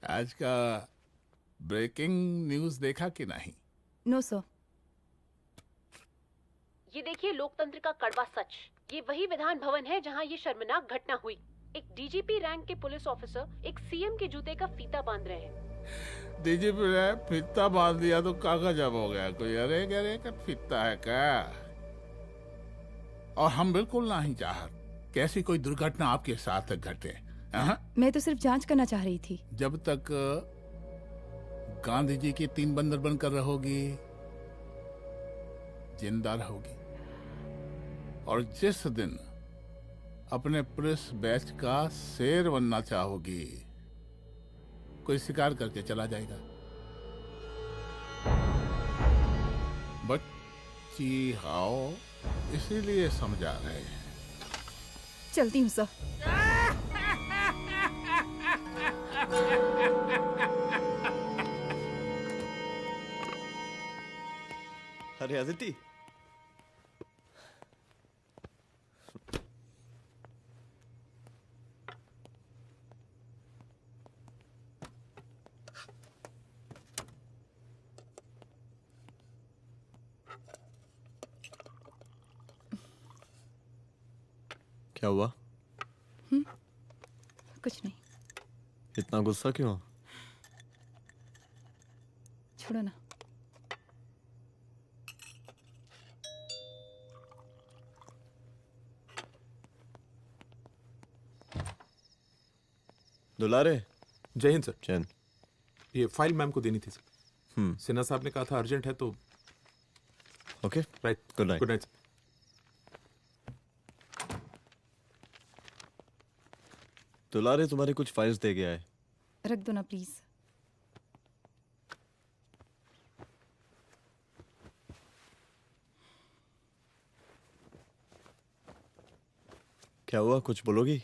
आज का ब्रेकिंग न्यूज देखा कि नहीं? No sir. ये देखिए लोकतंत्र का कड़वा सच। ये वही विधान भवन है जहां ये शर्मनाक घटना हुई। एक डीजीपी रैंक के पुलिस ऑफिसर एक सीएम के जूते का फीता बांध रहे हैं। डीजीपी ने फीता बांध दिया तो कागज अब हो गया कोई? अरे अरे का फीता है क्या? और हम बिल्कुल नहीं चाहते कैसी कोई दुर्घटना आपके साथ घटे। मैं तो सिर्फ जांच करना चाह रही थी। जब तक गांधी जी की 3 बंदर बनकर रहोगी, जिंदा रहोगी। और जिस दिन अपने पुलिस बैच का शेर बनना चाहोगी, कोई शिकार करके चला जाएगा। बच्ची हाओ, इसीलिए समझा रहे हैं। चलती हूँ सर। अरे अदिति, क्या हुआ? कुछ नहीं। इतना गुस्सा क्यों? छोड़ो ना। दुलारे। जय हिंद सर। जय हिंद। ये फाइल मैम को देनी थी सर। सिन्हा साहब ने कहा था अर्जेंट है तो। Okay right. Good night. Good night. दुलारे तुम्हारे कुछ फाइल्स दे गया है। रख दो ना प्लीज। क्या हुआ, कुछ बोलोगी?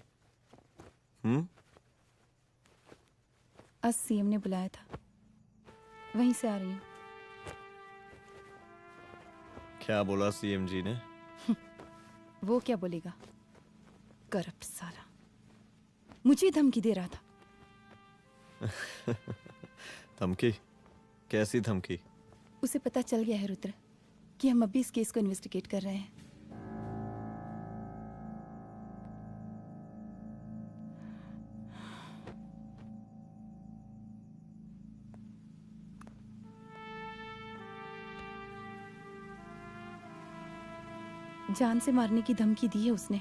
आज सीएम ने बुलाया था, वहीं से आ रही हूँ। क्या बोला सीएम जी ने? वो क्या बोलेगा, करप्ट साला, मुझे धमकी दे रहा था। धमकी? कैसी धमकी? उसे पता चल गया है रुद्र कि हम अभी इस केस को इन्वेस्टिगेट कर रहे हैं। जान से मारने की धमकी दी है उसने।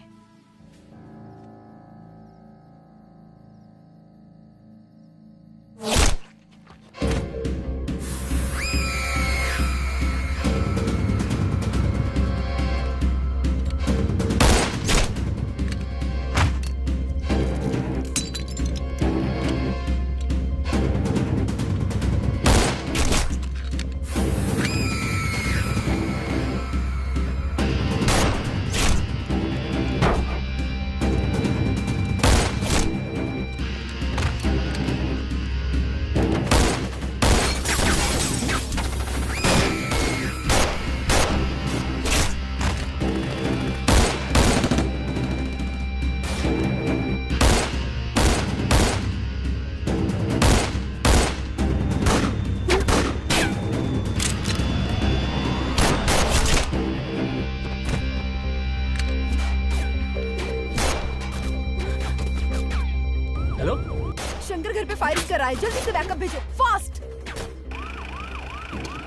फायरिंग कर रहा है, जल्दी से बैकअप भेजो, फास्ट।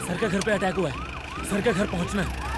सर का घर पे अटैक हुआ है, सर का घर पहुंचना है।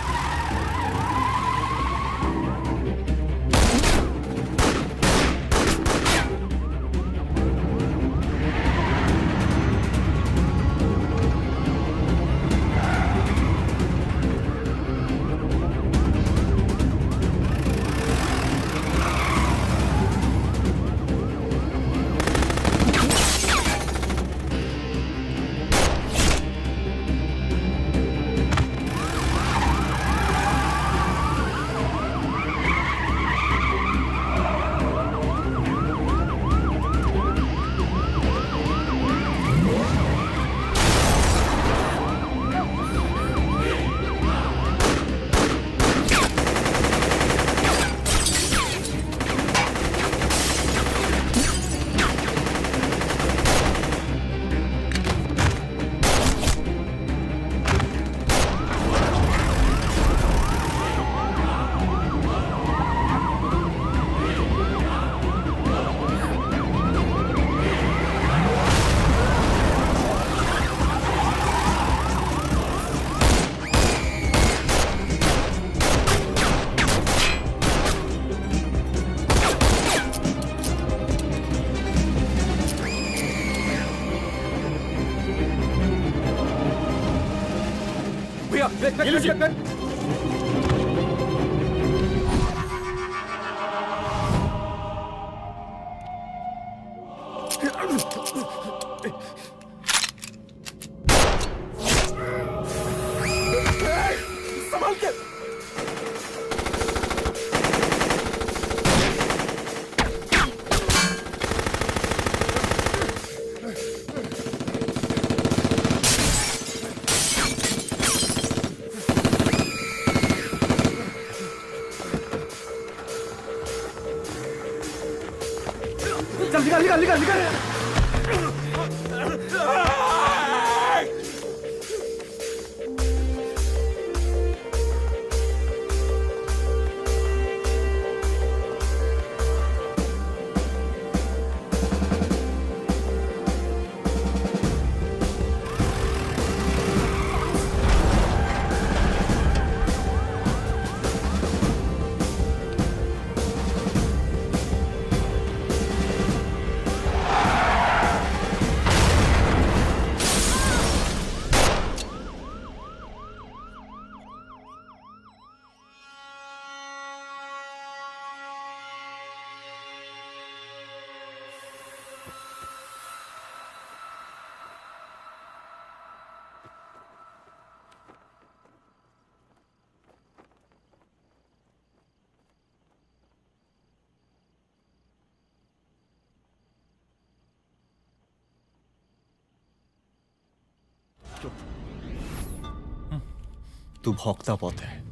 तू भौंकता बहुत है,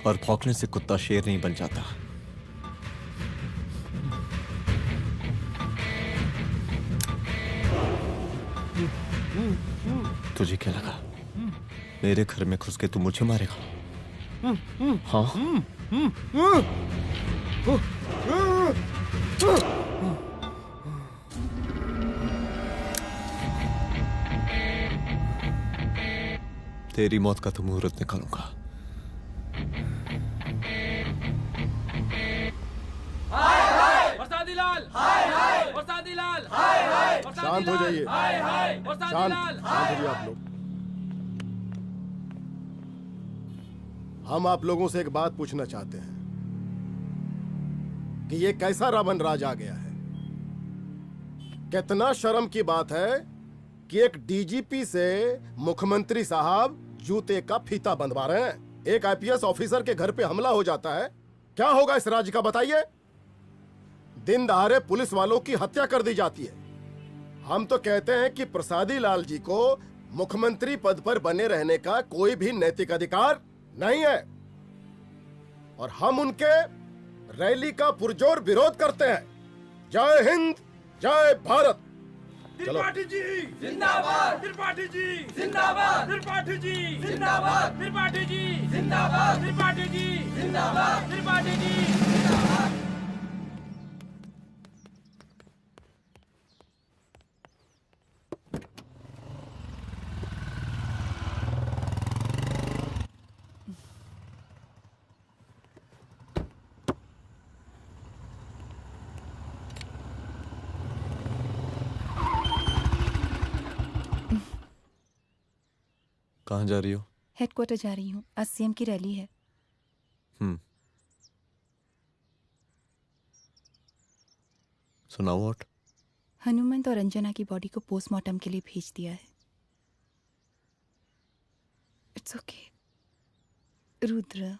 और भौंकने से कुत्ता शेर नहीं बन जाता। तुझे क्या लगा मेरे घर में घुस के तू मुझे मारेगा? हाँ? तेरी मौत का तो मुहूर्त निकालूंगा। शांत हो जाइए, शांत हो जाइए आप लोग। हम आप लोगों से एक बात पूछना चाहते हैं कि ये कैसा रावण राज आ गया है। कितना शर्म की बात है कि एक डीजीपी से मुख्यमंत्री साहब जूते का फीता बंधवा रहे हैं। एक आईपीएस ऑफिसर के घर पे हमला हो जाता है, क्या होगा इस राज्य का बताइए? दिन दहाड़े पुलिस वालों की हत्या कर दी जाती है। हम तो कहते हैं कि प्रसादी लाल जी को मुख्यमंत्री पद पर बने रहने का कोई भी नैतिक अधिकार नहीं है, और हम उनके रैली का पुरजोर विरोध करते हैं। जय हिंद, जय भारत। त्रिपाठी जी जिंदाबाद, त्रिपाठी जी जिंदाबाद, त्रिपाठी जी जिंदाबाद, त्रिपाठी जी जिंदाबाद, त्रिपाठी जी जिंदाबाद, त्रिपाठी जी जिंदाबाद। कहाँ जा रही हो? हेडक्वार्टर जा रही हूँ, आज सीएम की रैली है। सुनाओ। व्हाट? हनुमंत और अंजना की बॉडी को पोस्टमार्टम के लिए भेज दिया है। इट्स ओके रुद्र,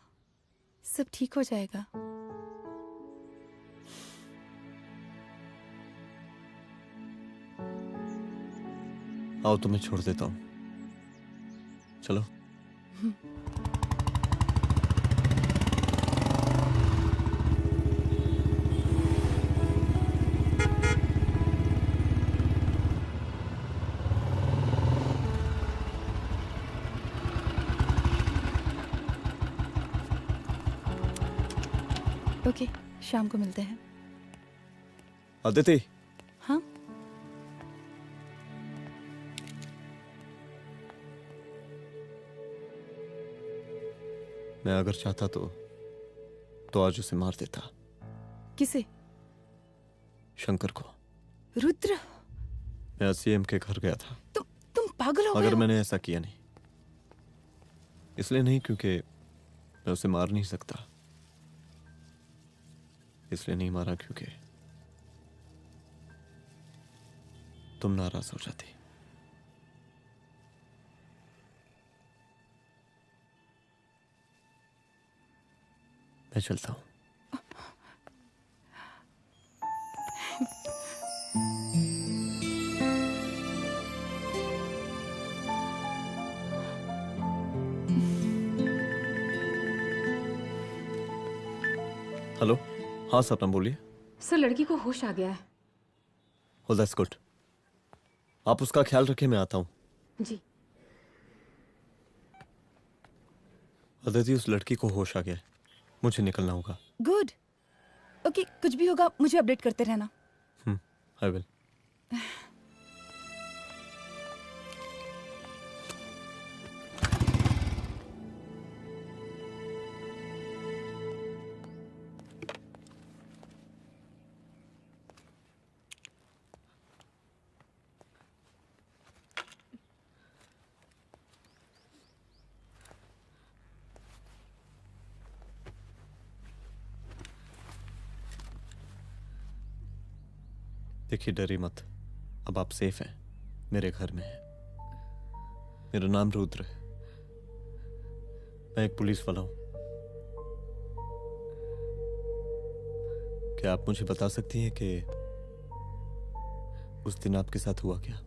सब ठीक हो जाएगा। आओ तुम्हें छोड़ देता हूँ, चलो। ओके, शाम को मिलते हैं। अदिति। हाँ? मैं अगर चाहता तो आज उसे मार देता। किसे? शंकर को। रुद्र, मैं सीएम के घर गया था। तुम पागल हो गए मगर हो? मैंने ऐसा किया नहीं। इसलिए नहीं क्योंकि मैं उसे मार नहीं सकता, इसलिए नहीं मारा क्योंकि तुम नाराज हो जाती। मैं चलता हूं। हेलो। हाँ सपना बोलिए। सर, लड़की को होश आ गया है। Oh, that's good. आप उसका ख्याल रखिए, मैं आता हूँ। जी। अदिति, उस लड़की को होश आ गया है, मुझे निकलना होगा। गुड। ओके, कुछ भी होगा मुझे अपडेट करते रहना। I will. देखिए, डरिए मत, अब आप सेफ हैं, मेरे घर में हैं। मेरा नाम रुद्र है, मैं एक पुलिस वाला हूं। क्या आप मुझे बता सकती हैं कि उस दिन आपके साथ हुआ क्या?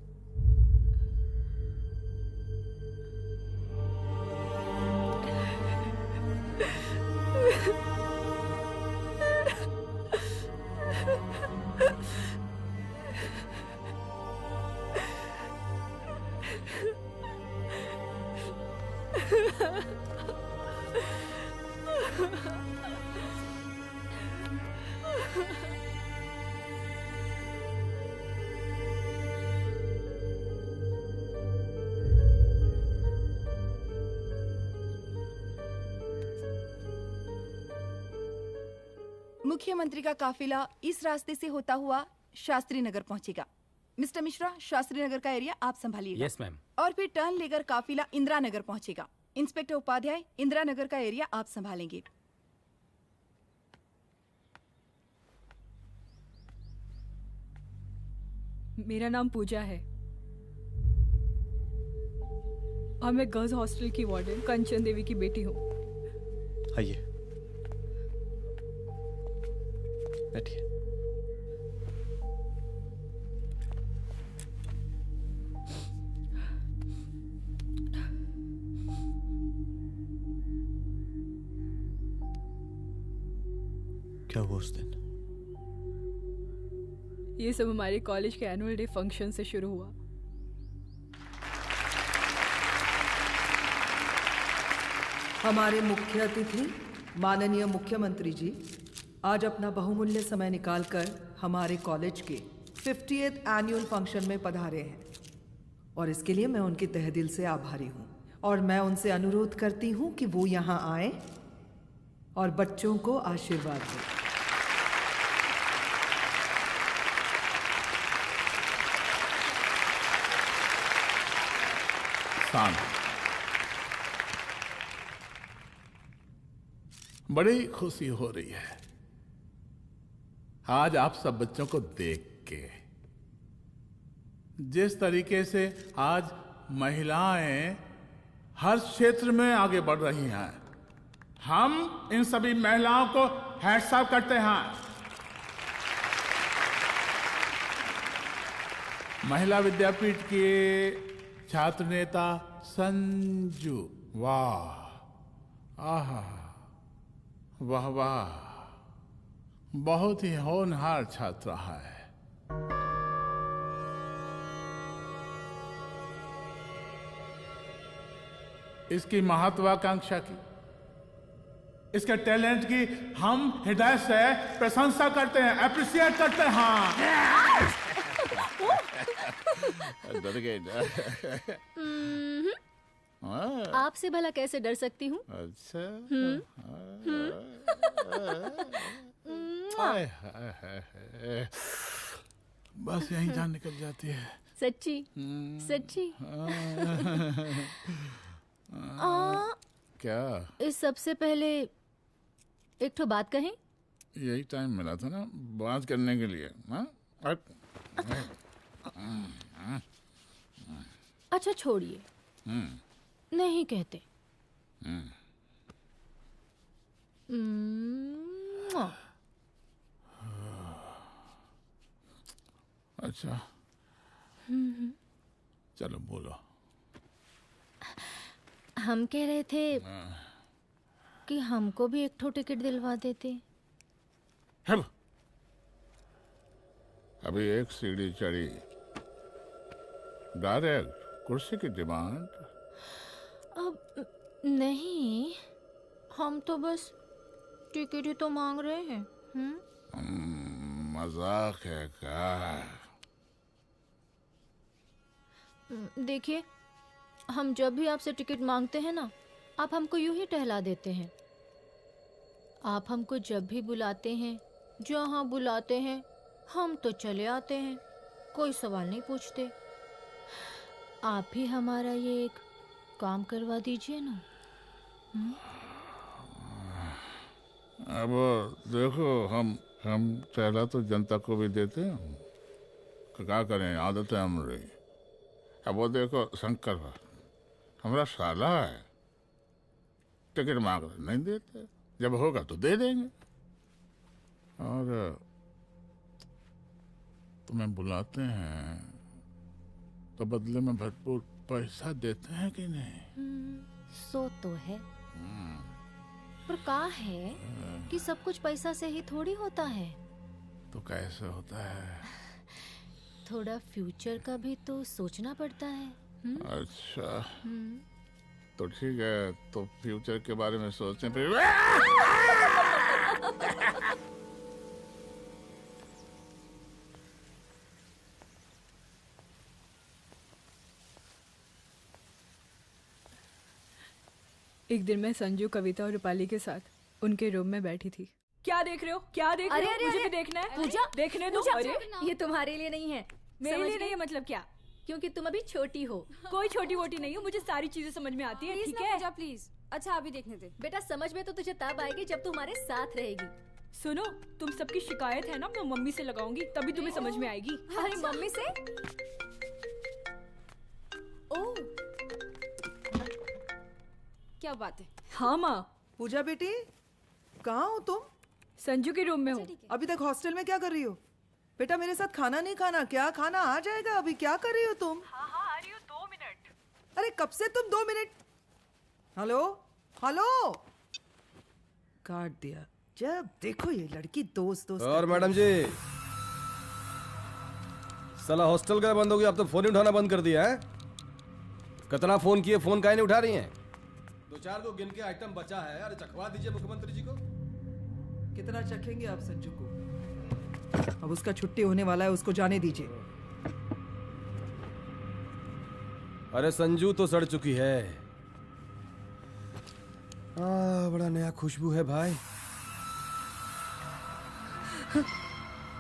मुख्यमंत्री का काफिला इस रास्ते से होता हुआ शास्त्री नगर पहुंचेगा। मिस्टर मिश्रा, शास्त्री नगर का एरिया आप संभालिएगा। Yes ma'am. और फिर टर्न लेकर काफिला इंदिरा नगर पहुंचेगा। इंस्पेक्टर उपाध्याय, इंदिरा नगर का एरिया आप संभालेंगे। मेरा नाम पूजा है और मैं गर्ल्स हॉस्टल की वार्डन कंचन देवी की बेटी हूँ। आइए, बैठिए। क्या हुआ उस दिन? ये सब हमारे कॉलेज के एनुअल डे फंक्शन से शुरू हुआ। हमारे मुख्य अतिथि माननीय मुख्यमंत्री जी आज अपना बहुमूल्य समय निकालकर हमारे कॉलेज के 50th एनुअल फंक्शन में पधारे हैं और इसके लिए मैं उनके तहे दिल से आभारी हूँ और मैं उनसे अनुरोध करती हूँ कि वो यहाँ आए और बच्चों को आशीर्वाद दें। बड़ी खुशी हो रही है आज आप सब बच्चों को देख के। जिस तरीके से आज महिलाएं हर क्षेत्र में आगे बढ़ रही हैं, हम इन सभी महिलाओं को हैट्स ऑफ करते हैं। महिला विद्यापीठ के छात्र नेता संजू, वाह, आहा, वाह वाह, बहुत ही होनहार छात्रा है। इसकी महत्वाकांक्षा की, इसके टैलेंट की हम हृदय से प्रशंसा करते हैं, अप्रिशिएट करते हैं। डर गए आपसे भला कैसे डर सकती हूँ? अच्छा। बस यही जान निकल जाती है। सच्ची सच्ची। क्या? इस सबसे पहले एक ठो बात कहें? यही टाइम मिला था ना बात करने के लिए। अच्छा छोड़िए, नहीं कहते। अच्छा चलो बोलो। हम कह रहे थे कि हमको भी एक ठो टिकट दिलवा देते। अभी एक सीढ़ी चढ़ी, डायरेक्ट कुर्सी की डिमांड। अब नहीं, हम तो बस टिकट ही तो मांग रहे हैं। मजाक है क्या? देखिए, हम जब भी आपसे टिकट मांगते हैं ना, आप हमको यूं ही टहला देते हैं। आप हमको जब भी बुलाते हैं, जहाँ बुलाते हैं, हम तो चले आते हैं, कोई सवाल नहीं पूछते। आप भी हमारा ये एक काम करवा दीजिए ना। अब देखो, हम टहला तो जनता को भी देते हैं, क्या करें, आदत है हमारी। अब वो देखो शंकर हमारा साला है, टिकट मांग रहे नहीं देते, जब होगा तो दे देंगे। और तुम्हें बुलाते हैं तो बदले में भरपूर पैसा देते हैं कि नहीं? सो तो है, पर का है कि सब कुछ पैसा से ही थोड़ी होता है। तो कैसे होता है? थोड़ा फ्यूचर का भी तो सोचना पड़ता है। अच्छा तो ठीक है, तो फ्यूचर के बारे में सोचते हैं फिर। एक दिन मैं संजू, कविता और रूपाली के साथ उनके रूम में बैठी थी। क्या देख रहे हो? क्या देख रहे हो? मुझे भी देखना है। पूजा, देखने दो। पूजा, अरे ये तुम्हारे लिए नहीं है। मेरे समझ लिए गई? नहीं है मतलब क्या? क्योंकि तुम अभी छोटी हो। कोई छोटी वोटी नहीं हूँ, मुझे सारी चीजें समझ में आती है। Please ठीक ना है पूजा, प्लीज। अच्छा अभी देखने दे। बेटा समझ में तो तुझे तब आएगी जब तू हमारे साथ रहेगी। सुनो, तुम सबकी शिकायत है ना, मैं मम्मी से लगाऊंगी, तभी तुम्हें समझ में आएगी। अरे मम्मी से? ओह, क्या बात है? हाँ माँ। पूजा बेटी, कहाँ हो तुम? संजू के रूम में हूँ। अभी तक हॉस्टल में क्या कर रही हो? बेटा मेरे साथ खाना नहीं खाना क्या? खाना आ जाएगा, अभी क्या कर रही हो तुम? हाँ आ रही हूँ, 2 मिनट। अरे कब से तुम 2 मिनट? हेलो हेलो, काट दिया। जब देखो ये लड़की दोस्त दोस्त। और मैडम जी, साला हॉस्टल का बंद हो गया, अब तो फोन ही उठाना बंद कर दिया है। कितना फोन किए, फोन काहे नहीं उठा रही हैं? 2-4 को गिन के आइटम बचा है, अरे चखवा दीजिए मुख्यमंत्री जी को। कितना चखेंगे आप संजू को? अब उसका छुट्टी होने वाला है, उसको जाने दीजिए। अरे संजू तो सड़ चुकी है। बड़ा नया खुशबू है भाई।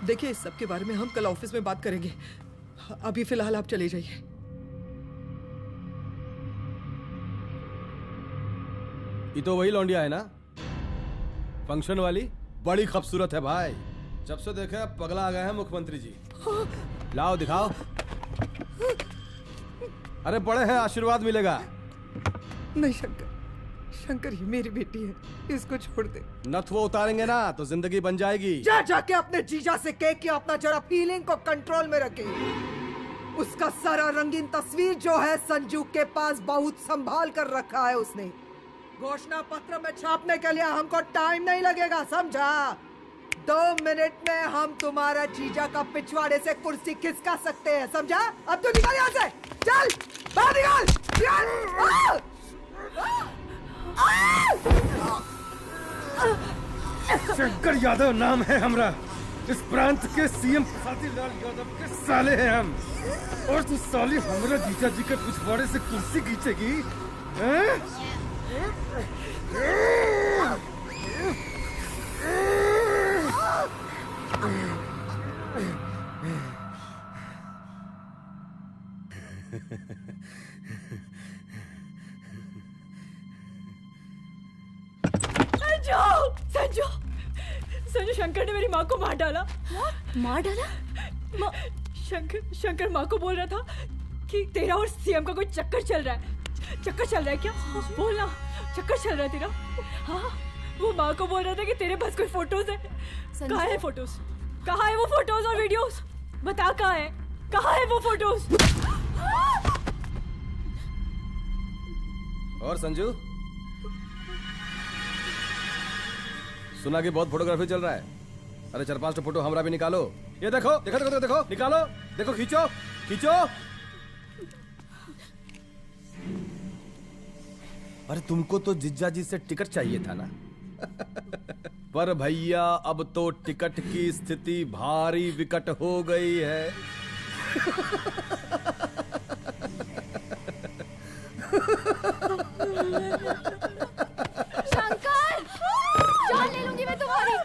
देखिए इस सब के बारे में हम कल ऑफिस में बात करेंगे, अभी फिलहाल आप चले जाइए। ये तो वही लौंडिया है ना, फंक्शन वाली? बड़ी खूबसूरत है भाई, जब से देखे पगला आ गए हैं मुख्यमंत्री जी। लाओ दिखाओ। अरे बड़े हैं, आशीर्वाद मिलेगा। नहीं शंकर, शंकर ये मेरी बेटी है, इसको छोड़ दे। नथ वो उतारेंगे ना तो जिंदगी बन जाएगी। जा जाके अपने जीजा से कह के अपना जरा फीलिंग को कंट्रोल में रखे। उसका सारा रंगीन तस्वीर जो है संजू के पास बहुत संभाल कर रखा है उसने। घोषणा पत्र में छापने के लिए हमको टाइम नहीं लगेगा, समझा? 2 मिनट में हम तुम्हारा जीजा का पिछवाड़े से कुर्सी खिसका सकते हैं, समझा? अब तो निकल यहाँ से, चल बाहर निकल। शंकर यादव नाम है हमरा, इस प्रांत के सीएम प्रसादीलाल यादव के साले हैं हम। और तू साली हमरा जीजा जी के पिछवाड़े से कुर्सी खींचेगी? संजू, संजू, शंकर ने मेरी माँ को मार डाला। मार डाला? शंकर माँ को बोल रहा था कि तेरा और सीएम का कोई चक्कर चल रहा है। चक्कर चल रहा है क्या? बोलना, चक्कर चल रहा है तेरा? हाँ, वो माँ को बोल रहा था कि तेरे पास कोई फोटोज है। कहाँ है फोटोज? कहाँ है वो फोटोज और वीडियोस? बता कहाँ है? कहाँ है वो फोटोज? और संजू, सुना कि बहुत फोटोग्राफी चल रहा है। अरे 4-5 फोटो हमरा भी निकालो। ये देखो देखो देखो देखो, निकालो, देखो, खींचो खींचो। अरे तुमको तो जिज्जा जी से टिकट चाहिए था ना। पर भैया अब तो टिकट की स्थिति भारी विकट हो गई है। शंकर, जान ले लूंगी मैं तुम्हारी।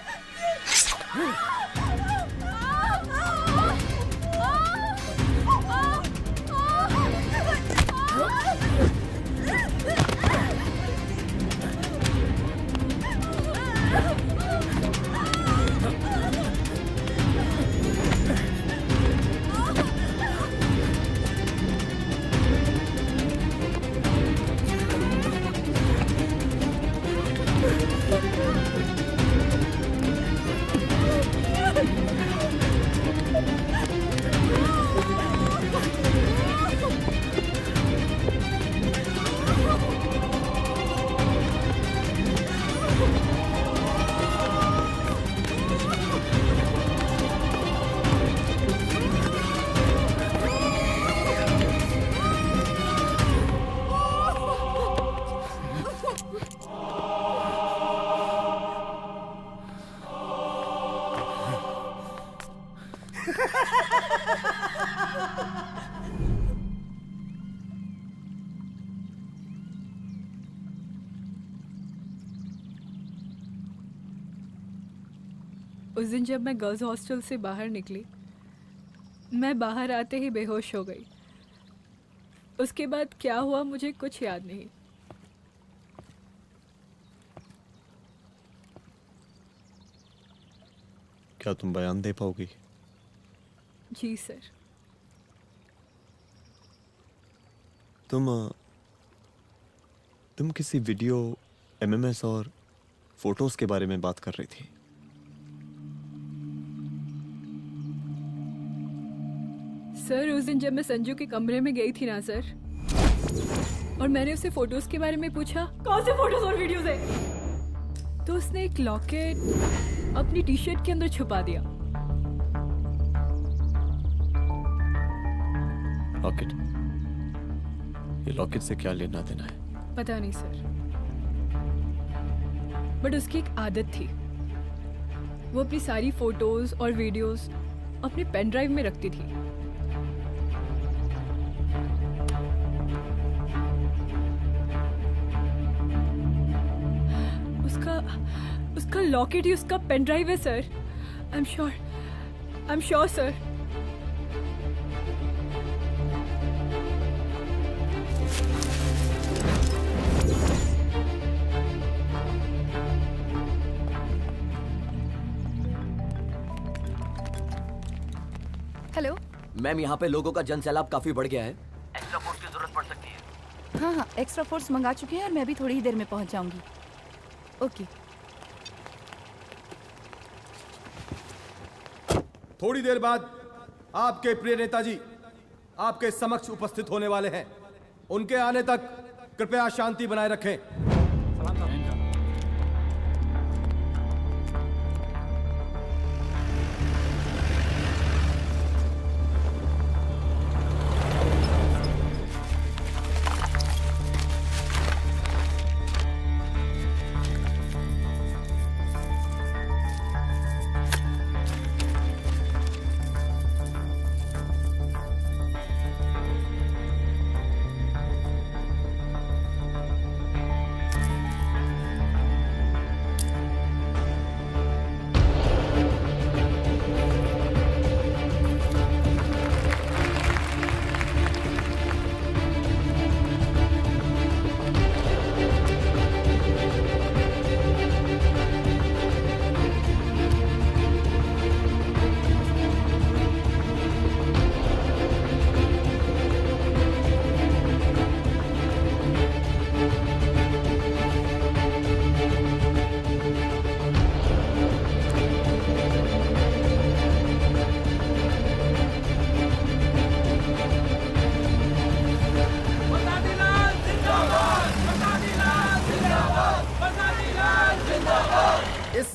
उस दिन जब मैं गर्ल्स हॉस्टल से बाहर निकली, मैं बाहर आते ही बेहोश हो गई। उसके बाद क्या हुआ मुझे कुछ याद नहीं। क्या तुम बयान दे पाओगी? जी सर। तुम किसी वीडियो, एमएमएस और फोटोज के बारे में बात कर रही थी। सर उस दिन जब मैं संजू के कमरे में गई थी ना सर, और मैंने उससे फोटोज के बारे में पूछा कौन से फोटोज और वीडियोज है, तो उसने एक लॉकेट अपनी टी शर्ट के अंदर छुपा दिया। लॉकेट? ये लॉकेट से क्या लेना देना है? पता नहीं सर, बट उसकी एक आदत थी, वो अपनी सारी फोटोज और वीडियोस अपने पेन ड्राइव में रखती थी। उसका लॉकेट ही उसका पेन ड्राइव है sir. I am sure sir. Hello ma'am, यहाँ पे लोगों का जन सैलाब काफी बढ़ गया है। एक्स्ट्रा फोर्स की जरूरत पड़ सकती है। हाँ, एक्स्ट्रा फोर्स मंगा चुके हैं और मैं भी थोड़ी ही देर में पहुंच जाऊंगी। ओके। थोड़ी देर बाद आपके प्रिय नेताजी आपके समक्ष उपस्थित होने वाले हैं। उनके आने तक कृपया शांति बनाए रखें।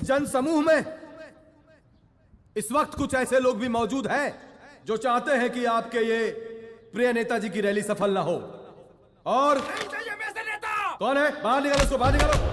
जन समूह में इस वक्त कुछ ऐसे लोग भी मौजूद हैं जो चाहते हैं कि आपके ये प्रिय नेताजी की रैली सफल ना हो। और कौन है? बाहर निकालो उसको, बाहर निकालो।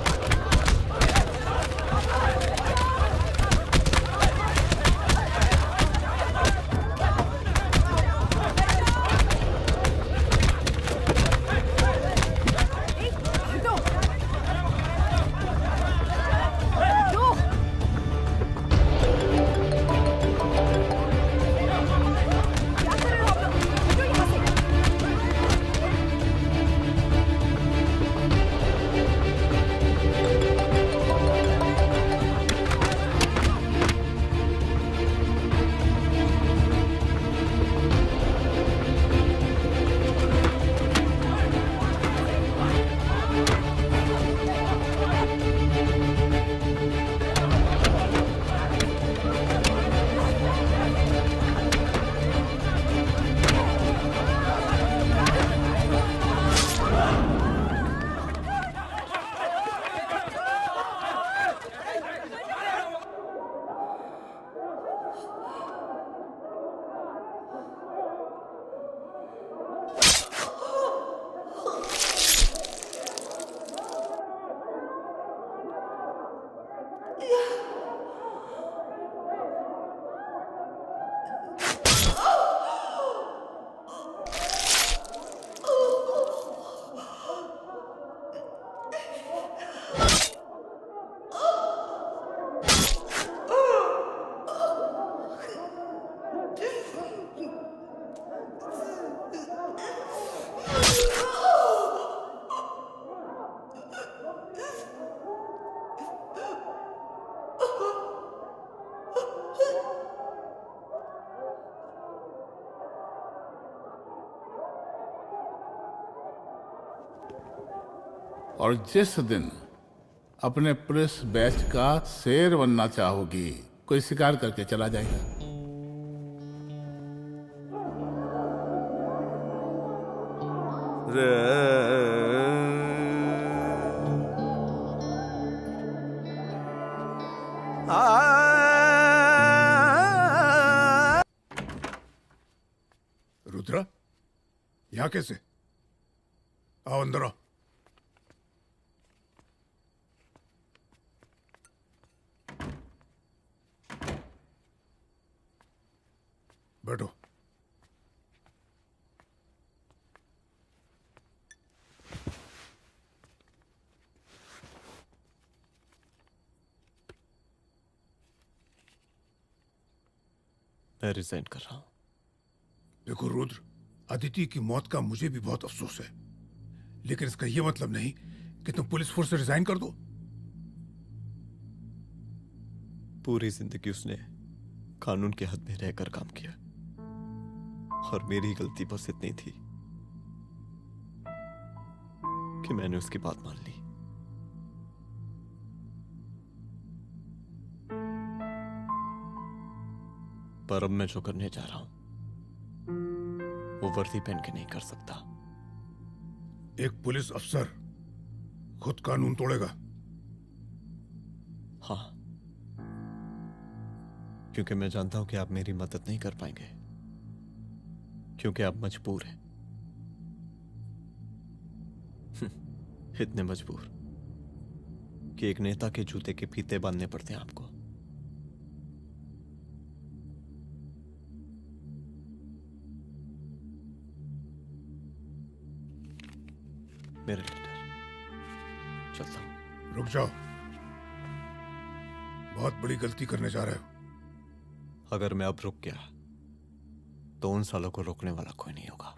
और जिस दिन अपने पुलिस बैच का शेर बनना चाहोगी, कोई शिकार करके चला जाएगा। रुद्रा, यहाँ कैसे? आओ अंदर आओ। बैठो। मैं रिजाइन कर रहा हूं। देखो रुद्र, अदिति की मौत का मुझे भी बहुत अफसोस है, लेकिन इसका यह मतलब नहीं कि तुम पुलिस फोर्स से रिजाइन कर दो। पूरी जिंदगी उसने कानून के हद में रहकर काम किया और मेरी गलती बस इतनी थी कि मैंने उसकी बात मान ली। पर अब मैं जो करने जा रहा हूं वो वर्दी पहन के नहीं कर सकता। एक पुलिस अफसर खुद कानून तोड़ेगा? हाँ, क्योंकि मैं जानता हूं कि आप मेरी मदद नहीं कर पाएंगे, क्योंकि आप मजबूर हैं। इतने मजबूर कि एक नेता के जूते के फीते बांधने पड़ते हैं आपको। मेरे लीडर, चलता हूं। रुक जाओ, बहुत बड़ी गलती करने जा रहे हो। अगर मैं अब रुक गया तो उन सालों को रोकने वाला कोई नहीं होगा।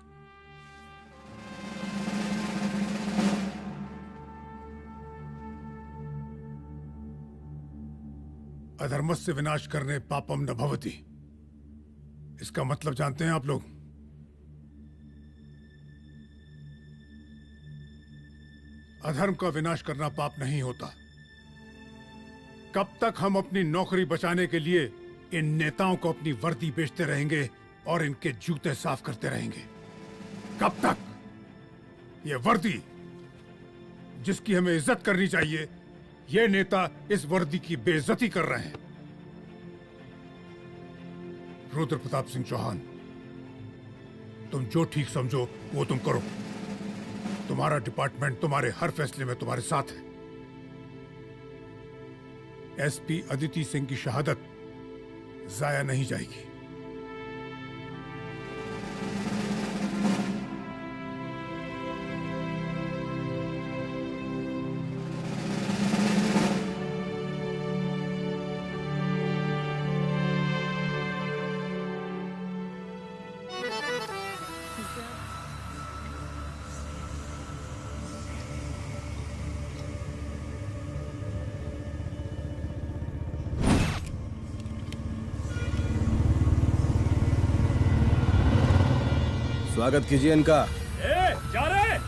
अधर्मस्य विनाश करने पापम न भवति, इसका मतलब जानते हैं आप लोग? अधर्म का विनाश करना पाप नहीं होता। कब तक हम अपनी नौकरी बचाने के लिए इन नेताओं को अपनी वर्दी बेचते रहेंगे और इनके जूते साफ करते रहेंगे? कब तक? ये वर्दी जिसकी हमें इज्जत करनी चाहिए, ये नेता इस वर्दी की बेइज्जती कर रहे हैं। रुद्र प्रताप सिंह चौहान, तुम जो ठीक समझो वो तुम करो। तुम्हारा डिपार्टमेंट तुम्हारे हर फैसले में तुम्हारे साथ है। एसपी अदिति सिंह की शहादत जाया नहीं जाएगी। स्वागत कीजिए इनका। जा रहे।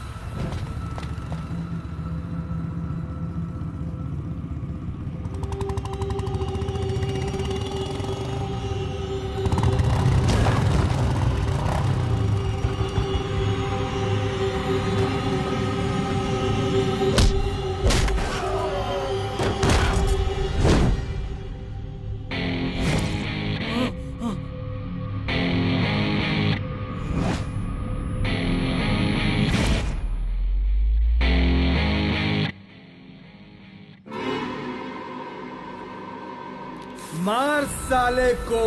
मार साले को।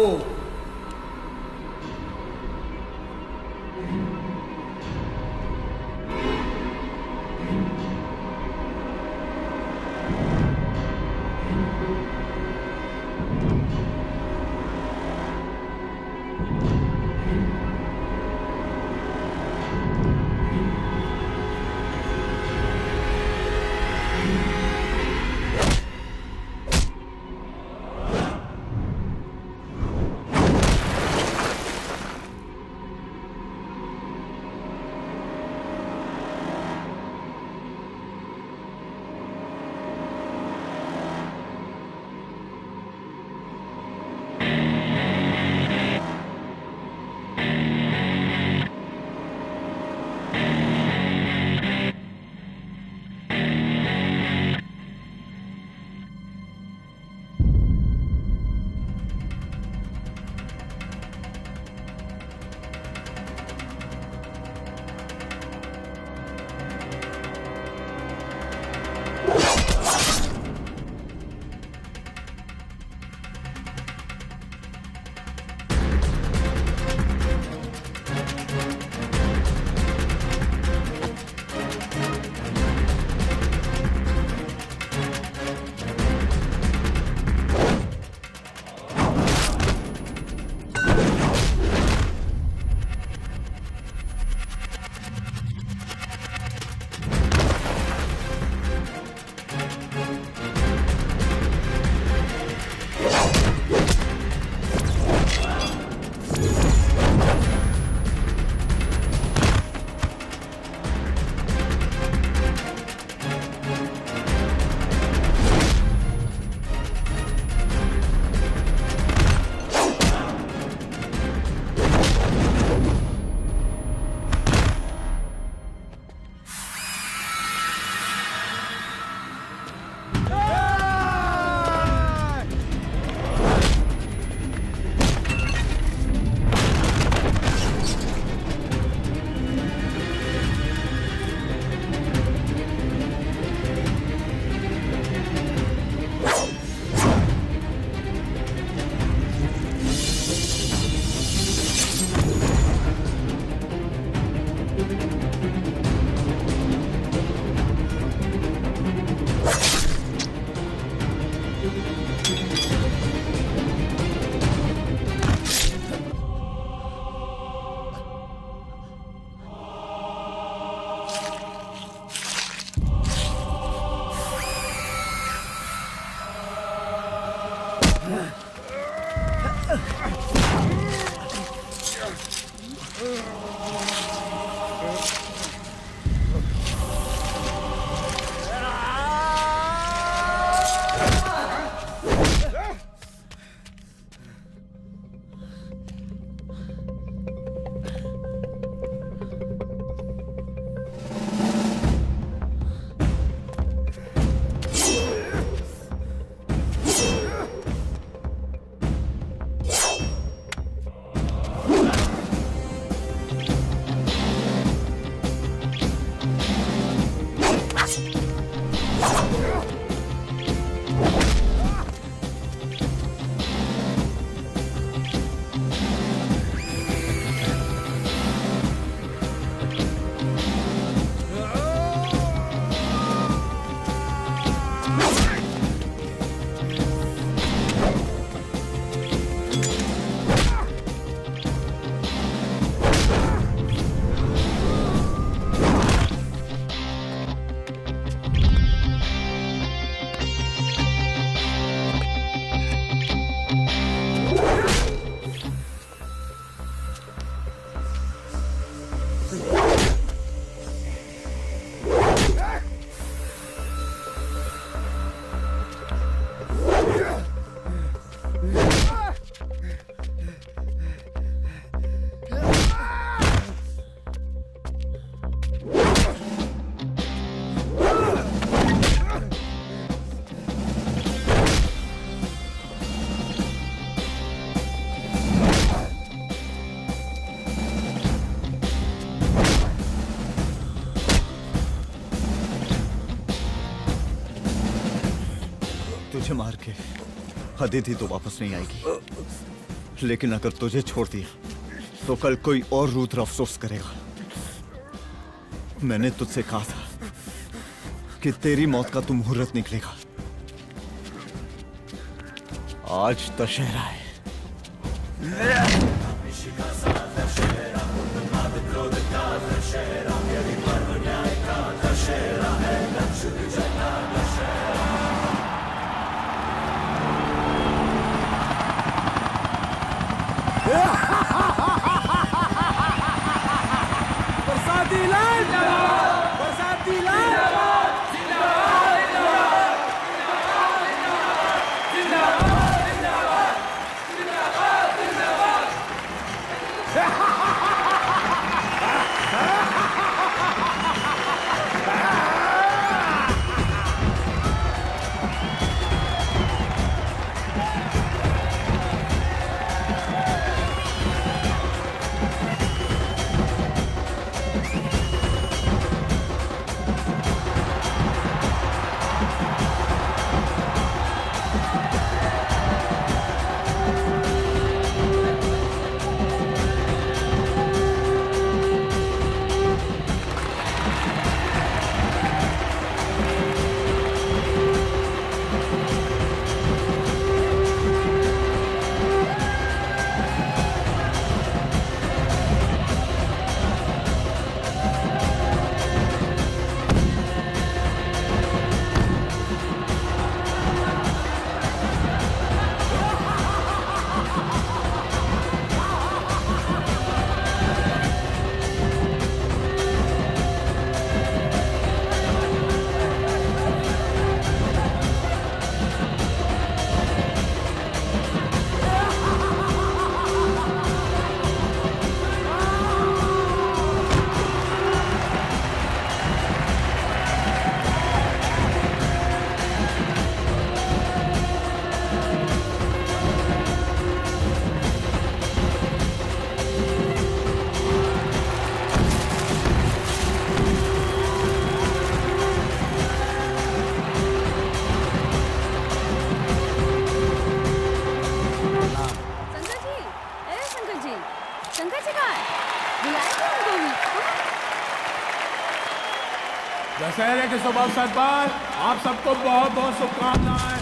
तुझे मार के अदिति तो वापस नहीं आएगी, लेकिन अगर तुझे छोड़ दिया तो कल कोई और रुद्र अफसोस करेगा। मैंने तुझसे कहा था कि तेरी मौत का तू मुहूर्त निकलेगा। आज दशहरा है। बरसाती लाल, बरसाती लाल, दशहरे के शुभ अवसर पर आप सबको बहुत बहुत शुभकामनाएं।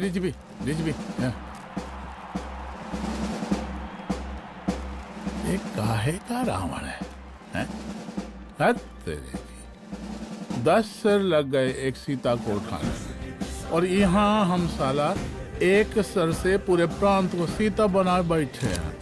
डीजीपी डीजीपी एक काहे का रावण है? हद तेरे की। 10 सिर लग गए एक सीता को उठाने में, और यहाँ हम साला एक सर से पूरे प्रांत को सीता बना बैठे हैं।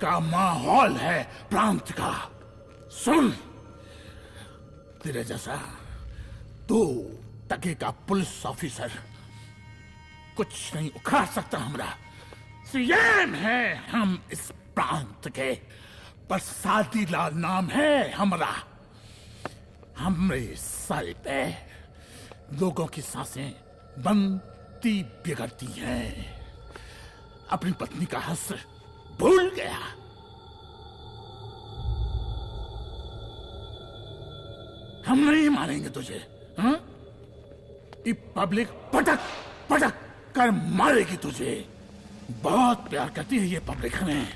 का माहौल है, प्रांत का। सुन, तेरे जैसा 2 टके का पुलिस ऑफिसर कुछ नहीं उखाड़ सकता। हमरा सीएम है हम इस प्रांत के, पर शादीलाल नाम है हमरा। हमरे सर पे लोगों की सांसें बनती बिगड़ती हैं। अपनी पत्नी का हस भूल गया। हम नहीं मारेंगे तुझे, हाँ? ये पब्लिक पटक पटक कर मारेगी तुझे। बहुत प्यार करती है ये पब्लिक हमें।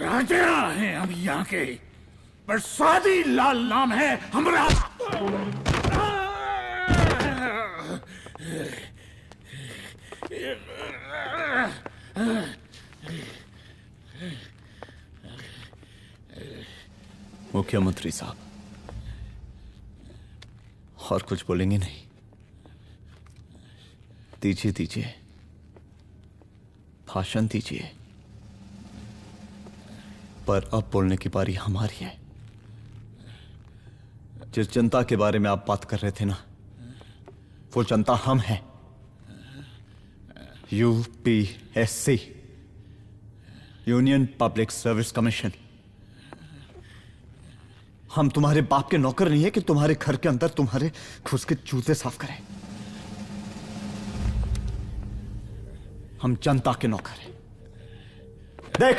राजा हैं हम यहाँ के, पर शादी लाल नाम है हमरा। मुख्यमंत्री साहब, और कुछ बोलेंगे नहीं? दीजिए दीजिए, भाषण दीजिए। पर अब बोलने की बारी हमारी है। जिस जनता के बारे में आप बात कर रहे थे ना, वो जनता हम हैं। UPSC, union public service commission. हम तुम्हारे बाप के नौकर नहीं है कि तुम्हारे घर के अंदर तुम्हारे घुस के जूते साफ करें। हम जनता के नौकर हैं। देख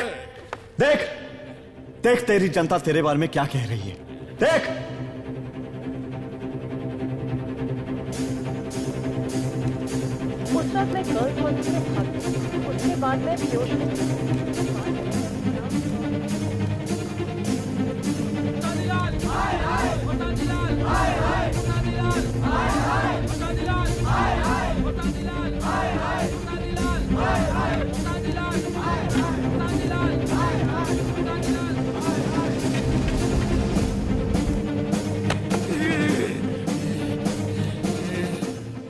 देख देख, तेरी जनता तेरे बारे में क्या कह रही है। देख, उस वक्त मैं गर्ल्स हॉस्टल में भागी, उसके बाद मैं बेहोश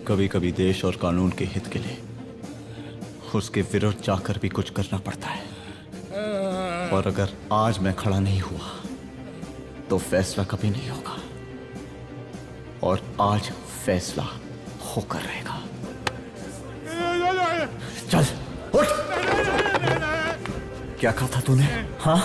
कभी कभी देश और कानून के हित के लिए उसके विरुद्ध जाकर भी कुछ करना पड़ता है। और अगर आज मैं खड़ा नहीं हुआ तो फैसला कभी नहीं होगा, और आज फैसला होकर रहेगा। चल उठ। क्या कहा था तूने? हाँ,